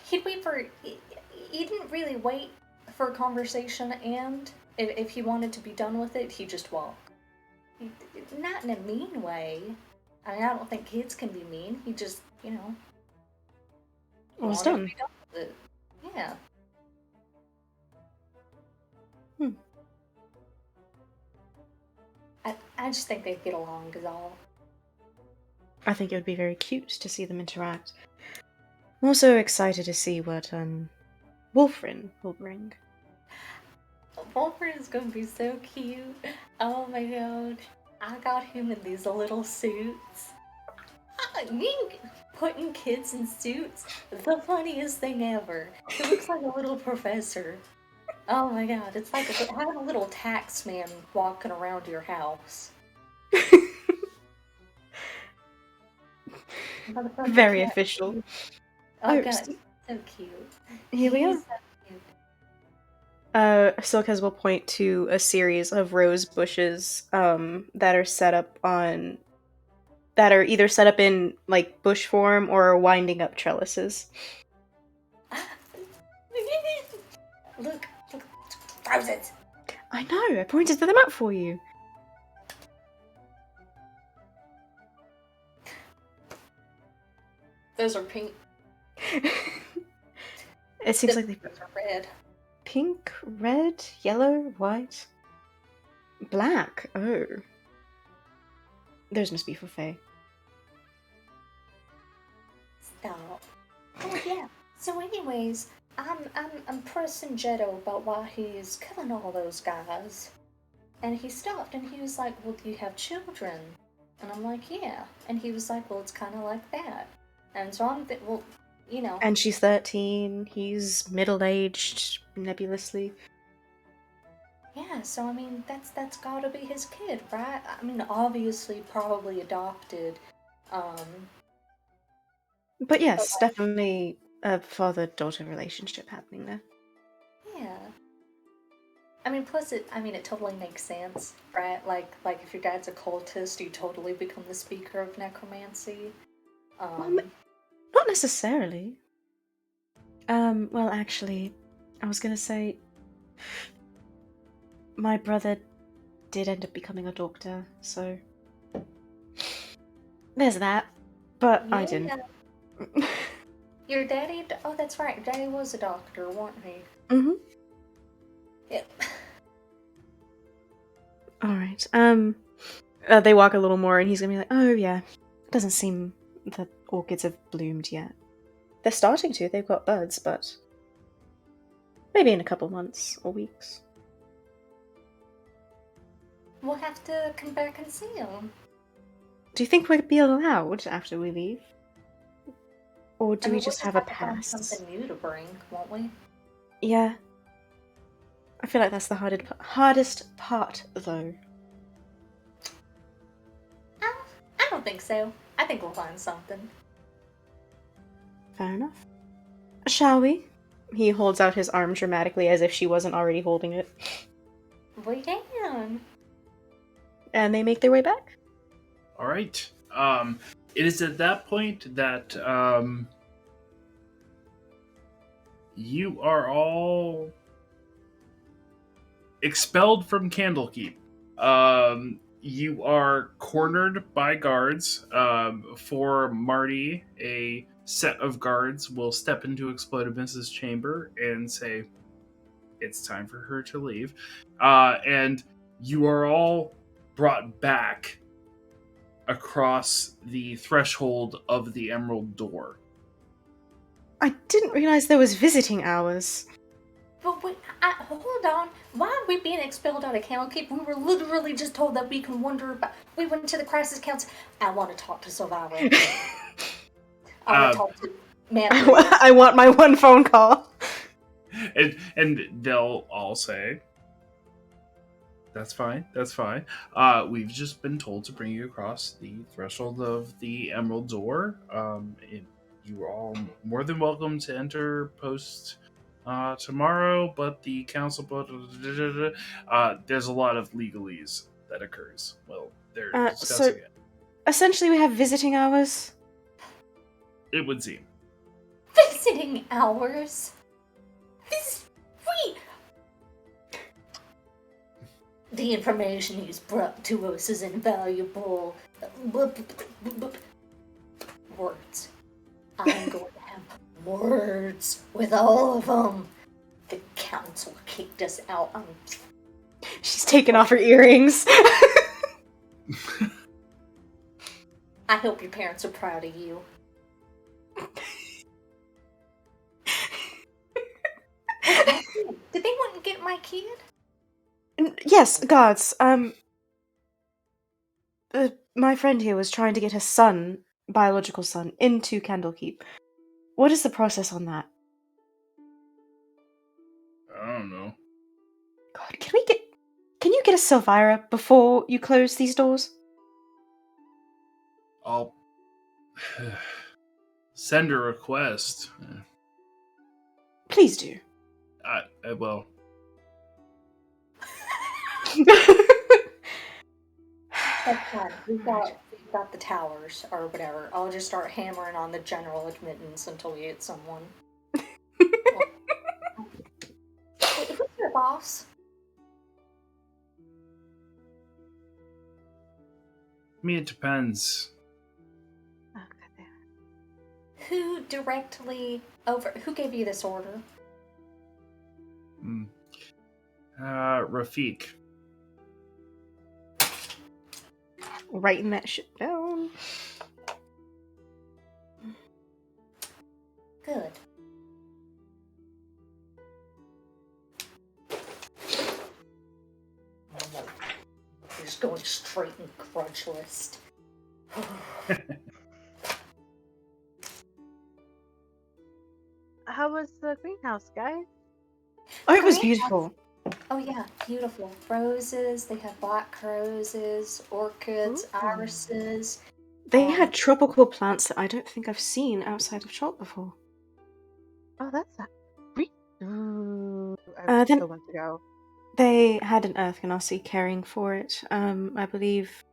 He'd wait for. He didn't really wait for a conversation, and if he wanted to be done with it, he'd just walk. Not in a mean way. I mean, I don't think kids can be mean. He just, Well, it's wanted to done. be done with it. Yeah. I just think they get along, is all. I think it would be very cute to see them interact. I'm also excited to see what Wolfrin will bring. Wolfrin is gonna be so cute. Oh my god. I got him in these little suits. Putting kids in suits, the funniest thing ever. He looks like a little professor. Oh my god, it's like having a little tax man walking around your house. Very official. Oh Oh, god, so cute. Here we are. He's so cute. Silkes will point to a series of rose bushes that are set up that are either set up in like bush form or winding up trellises. Look, thousands. I know, I pointed to the map for you. Those are pink. It seems like they've Those are red. pink, red, yellow, white, black. Oh. Those must be for Faye. Stop. Oh yeah. So, anyways, I'm pressing Jetto about why he's killing all those guys, and he stopped and he was like, "Well, do you have children?" And I'm like, "Yeah." And he was like, "Well, it's kind of like that." And so well, you know. And she's 13, he's middle-aged, nebulously. Yeah, so I mean, that's gotta be his kid, right? I mean, obviously, probably adopted. But yes, definitely a father-daughter relationship happening there. Yeah. I mean, plus it totally makes sense, right? Like if your dad's a cultist, you totally become the speaker of necromancy. Not necessarily. Well, actually, I was gonna say, my brother did end up becoming a doctor, so there's that. But I didn't. Your daddy? Oh, that's right. Daddy was a doctor, wasn't he? Mm-hmm. Yep. All right. They walk a little more, and he's gonna be like, "Oh yeah, doesn't seem the orchids have bloomed yet. They're starting to. They've got buds, but maybe in a couple months or weeks." We'll have to come back and see him. Do you think we'd be allowed after we leave, or do I mean, we just we'll have a to find pass? something new to bring, won't we? Yeah. I feel like that's the hardest part, though. I don't think so. I think we'll find something. Fair enough. Shall we? He holds out his arm dramatically as if she wasn't already holding it. We can. And they make their way back. All right. It is at that point that you are all expelled from Candlekeep. You are cornered by guards. For Marty, a set of guards will step into Explodibus's chamber and say, "It's time for her to leave." And you are all brought back across the threshold of the Emerald Door. I didn't realize there was visiting hours. But wait, hold on. Why are we being expelled out of Candlekeep? We were literally just told that we can wonder about. We went to the crisis council. I want to talk to Survivor. I want to talk to Man. I want my one phone call. And they'll all say, "That's fine, that's fine. We've just been told to bring you across the threshold of the Emerald Door. You are all more than welcome to enter post tomorrow, but the council, there's a lot of legalese that occurs. Well, they're discussing it. Essentially, we have visiting hours. It would seem. Visiting hours? The information he's brought to us is invaluable. Words. I'm going to have words with all of them. The council kicked us out. She's taking off her earrings. I hope your parents are proud of you. Did they want to get my kid? Yes, guards. My friend here was trying to get her son, biological son, into Candlekeep. What is the process on that? I don't know. God, can you get a Silvira before you close these doors? I'll send a request. Please do. I will. That's fine. We've got the towers or whatever. I'll just start hammering on the general admittance until we get someone. boss? I mean, it depends. Oh, goddamn. Who who gave you this order? Mm. Rafik. Writing that shit down. Good. He's going straight in grudge list. How was the greenhouse, guys? Oh, it was Greenhouse. beautiful. Oh yeah, beautiful. Roses, they have black roses, orchids, Ooh. irises. They had tropical plants that I don't think I've seen outside of shop before. Oh, that's not. Ooh, Uh, I then- still want to go. They had an Earth Ganassi caring for it. I believe.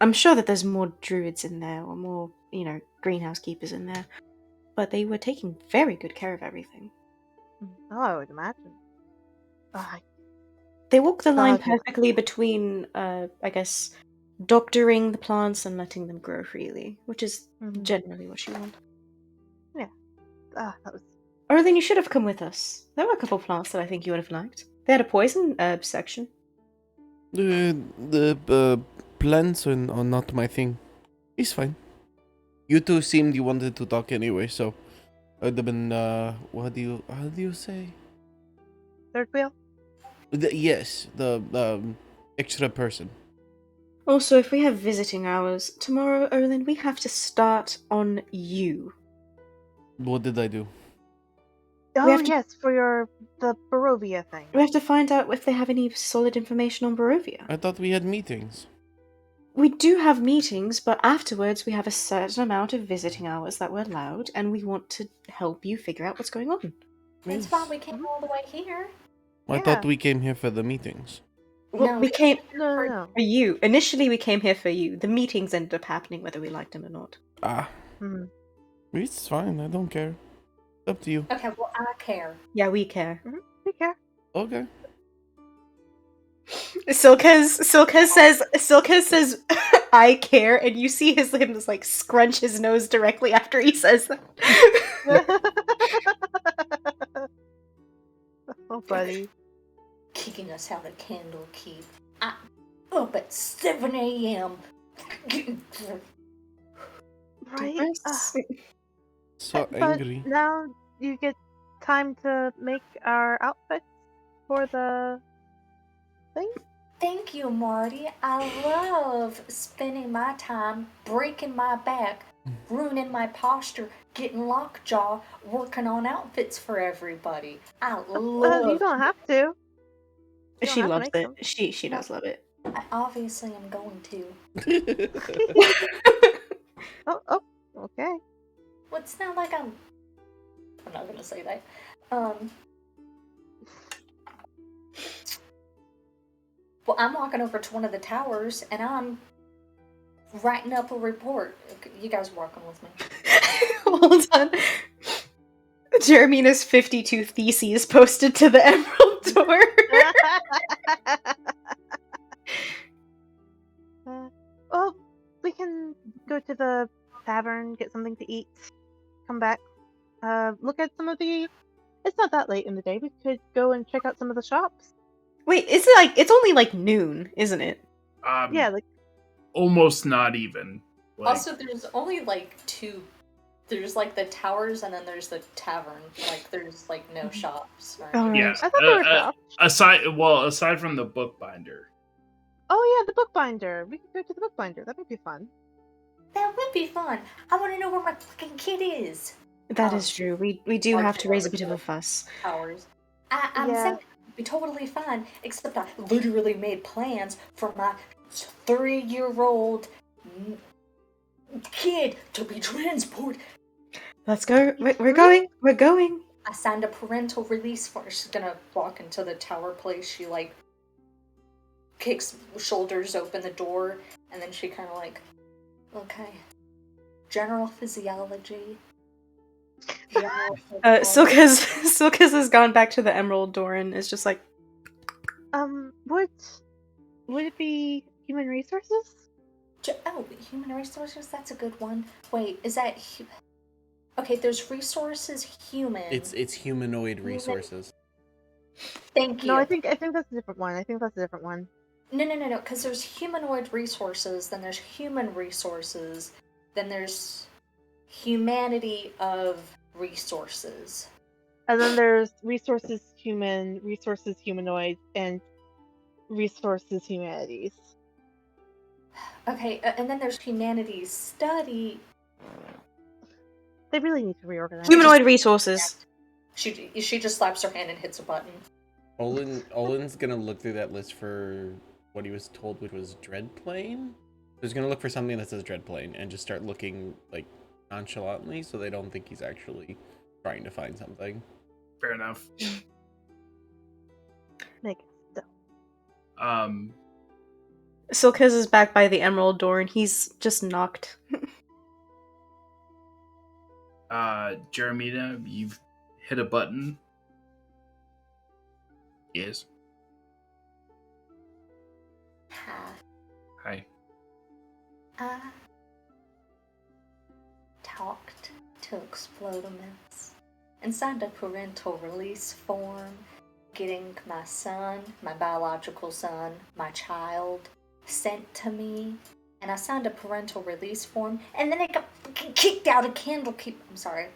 I'm sure that there's more druids in there, or more, greenhouse keepers in there. But they were taking very good care of everything. Oh, I would imagine. Oh, They walk the line God, you're- perfectly between, I guess, doctoring the plants and letting them grow freely, which is Mhm. generally what you want. that was. Or then you should have come with us. There were a couple plants that I think you would have liked. They had a poison herb section. The plants are not my thing. It's fine. You two seemed you wanted to talk anyway, so I would have been how do you say? Third wheel? Yes, the extra person. Also, if we have visiting hours tomorrow, Olin, we have to start on you. What did I do? Oh, have to- yes, for the Barovia thing. We have to find out if they have any solid information on Barovia. I thought we had meetings. We do have meetings, but afterwards we have a certain amount of visiting hours that we're allowed, and we want to help you figure out what's going on. That's Yes. why we came all the way here. I thought we came here for the meetings. Well, No, we came No. for you. Initially, we came here for you. The meetings ended up happening whether we liked them or not. Hmm. It's fine. I don't care. It's up to you. Okay, well, I care. Yeah, we care. Take care. Okay. Silkez says, I care, and you see him just like scrunch his nose directly after he says that. Oh, buddy. Kicking us out of Candlekeep. I'm up at 7 a.m. Right? So But angry. now you get time to make our outfits for the thing? Thank you, Marty. I love spending my time breaking my back, ruining my posture, getting lockjaw, working on outfits for everybody. I You love don't have to. You don't She have to loves make it. them. She No. does love it. I obviously am going to. Oh, okay. Well, it's not like I'm not gonna say that. Well, I'm walking over to one of the towers and I'm writing up a report. You guys working with me? Hold on. Jeremy's 52 theses posted to the Emerald Door. Well, we can go to the tavern, get something to eat, come back, look at some of the. It's not that late in the day. We could go and check out some of the shops. Wait, it's only like noon, isn't it? Yeah, like Almost not even. Like, Also, there's only like two. There's like the towers and then there's the tavern. Like there's like no shops. Or Oh, anything. yeah. I thought there were shops. Aside from the bookbinder. Oh yeah, the bookbinder. We could go to the bookbinder. That would be fun. That would be fun. I want to know where my fucking kid is. That Oh. is true. We do Or have to raise a bit of a towers. fuss. Towers. I'm Yeah. saying it'd be totally fine, except I literally made plans for my 3-year-old kid to be transported. Let's go. We're going. We're going. I signed a parental release for her. She's gonna walk into the tower place. She like kicks shoulders open the door, and then she kind of like, okay, general physiology. Silkez has gone back to the Emerald Door and is just like, Would it be human resources? Oh, human resources? That's a good one. Wait, is that... Okay, there's resources human. It's humanoid resources. Thank you. No, I think that's a different one. I think that's a different one. No, because there's humanoid resources, then there's human resources, then there's humanity of resources. And then there's resources human, resources humanoid, and resources humanities. Okay, and then there's humanities study. They really need to reorganize. Humanoid resources. She just slaps her hand and hits a button. Olin's gonna look through that list for what he was told, which was Dreadplane. He's gonna look for something that says Dreadplane and just start looking like nonchalantly, so they don't think he's actually trying to find something. Fair enough. Make it so. Silkez is back by the emerald door and he's just knocked. Jeremina, you've hit a button. Yes. Hi. I talked to Explodiments and signed a parental release form, getting my son, my biological son, my child, sent to me. And I signed a parental release form, and then I got kicked out of Candlekeep. I'm sorry.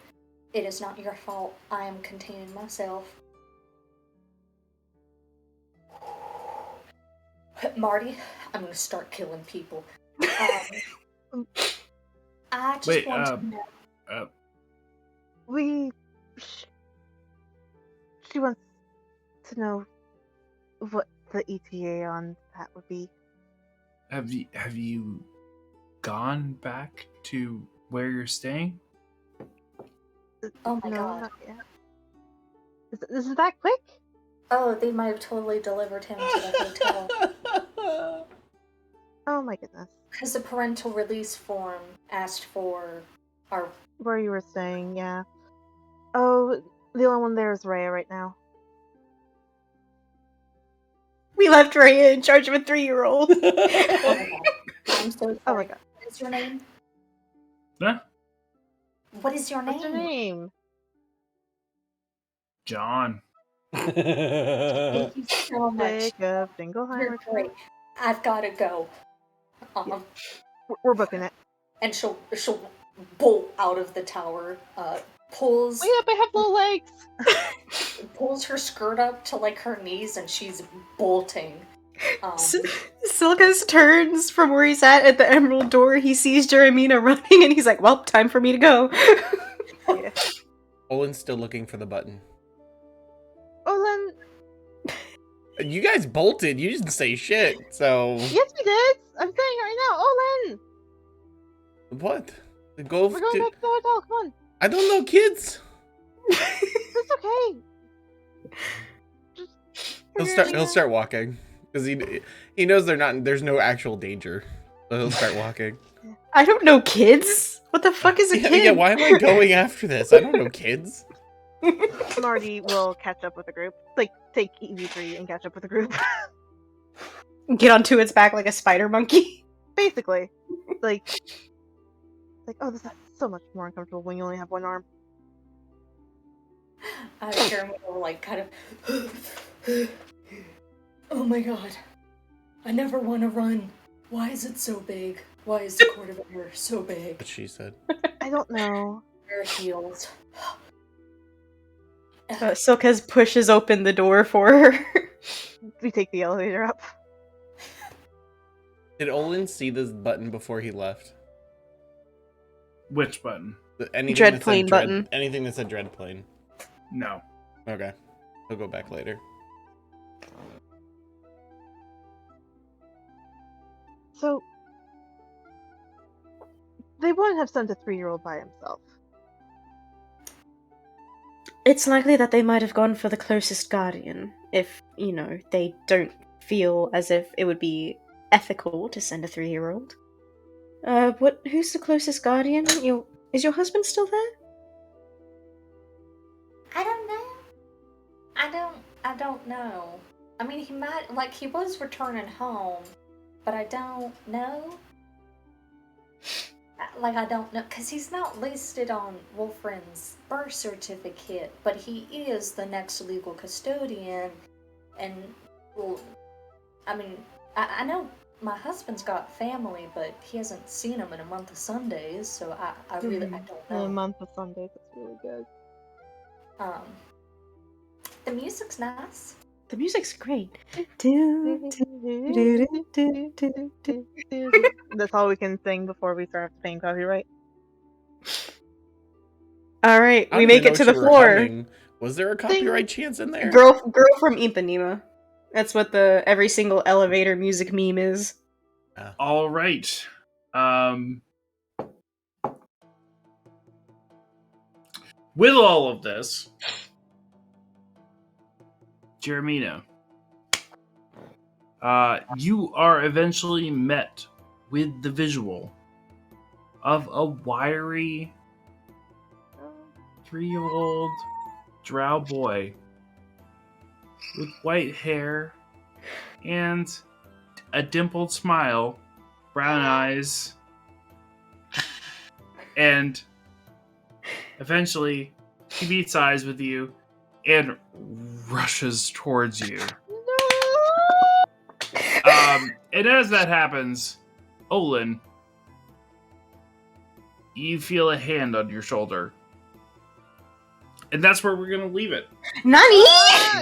It is not your fault. I am containing myself. Marty, I'm gonna start killing people. I just want to know. She wants to know what the ETA on that would be. Have you gone back to where you're staying? Oh my No, god. not yet. Is it that quick? Oh, they might have totally delivered him to the hotel. Oh my goodness. Because the parental release form asked for our... Where you were staying, yeah. Oh, the only one there is Rhea right now. We left Rhea in charge of a 3-year-old. Oh my god. I'm so sorry. Oh my god. What is your name? Huh? What is your name? What's your name? John. Thank you so much. Jacob You're Dingleheimer. great. I've gotta go. We're booking it. And she'll bolt out of the tower, pulls Wait up, I have little legs! pulls her skirt up to like her knees, and she's bolting. Silkez turns from where he's at the emerald door. He sees Jeremina running and he's like, well, time for me to go. Yeah. Olin's still looking for the button. Olin! You guys bolted. You didn't say shit. So Yes, we did! I'm saying right now, Olin! what? Go. We're going back to the hotel, come on! I don't know, kids. It's okay! Just He'll start walking because he knows there's no actual danger. So he'll start walking. I don't know kids. What the fuck is a kid? Yeah, why am I going after this? I don't know kids. Marty will catch up with the group. Like, take EV3 and catch up with the group. Get onto its back like a spider monkey. Basically. Like, oh, this is so much more uncomfortable when you only have one arm. Jeremy will like kind of... Oh my god. I never want to run. Why is it so big? Why is the court of air so big? What she said. I don't know. Her heels. Silkez pushes open the door for her. We take the elevator up. Did Olin see this button before he left? Which button? Dreadplane button. Anything that said Dreadplane. No. Okay. He'll go back later. So, they wouldn't have sent a 3-year-old by himself. It's likely that they might have gone for the closest guardian, if, they don't feel as if it would be ethical to send a 3-year-old. Who's the closest guardian? Is your husband still there? I don't know. I don't know. I mean, he might, like, he was returning home, but I don't know. Like, I don't know, because he's not listed on Wolfrin's birth certificate, but he is the next legal custodian, and, well, I mean, I know my husband's got family, but he hasn't seen them in a month of Sundays, so I really, I don't In a know. month of Sundays, that's really good. The music's nice. The music's great. Do, do, do, do, do. That's all we can sing before we start paying copyright. All right, I we don't make even know it to what the you were floor. humming. Was there a copyright chance in there? Girl from Ipanema. That's what the every single elevator music meme is. All right. With all of this, Jeremina, you are eventually met with the visual of a wiry 3-year-old drow boy with white hair and a dimpled smile, brown eyes, and eventually he meets eyes with you and rushes towards you. And as that happens, Olin, you feel a hand on your shoulder. And that's where we're going to leave it. Nani?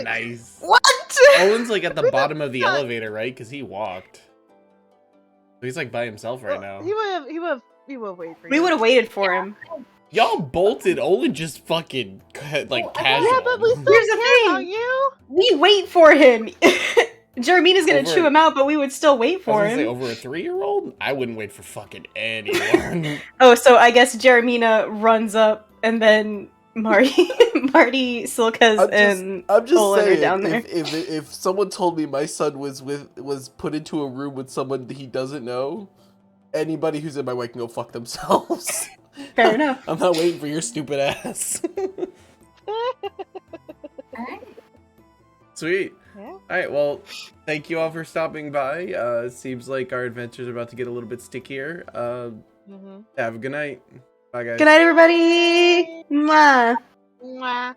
Nice. What? Owen's like at the bottom of the elevator, right? Because he walked. So he's like by himself right now. He would have waited for you. We would have waited for him. Y'all bolted. Olin just fucking like casual. Yeah, but we still Here's the care about thing. you. We wait for him. Jermina's gonna Over- chew him out, but we would still wait I was for gonna say him. over a 3-year-old? I wouldn't wait for fucking anyone. Oh, so I guess Jeremina runs up, and then Marty, Silkas, and I'm just Olin are saying, down there. if someone told me my son was put into a room with someone he doesn't know, anybody who's in my way can go fuck themselves. Fair enough. I'm not waiting for your stupid ass. Alright. Sweet. Yeah. Alright, well, thank you all for stopping by. Seems like our adventures are about to get a little bit stickier. Have a good night. Bye, guys. Good night, everybody. Mwah. Mwah.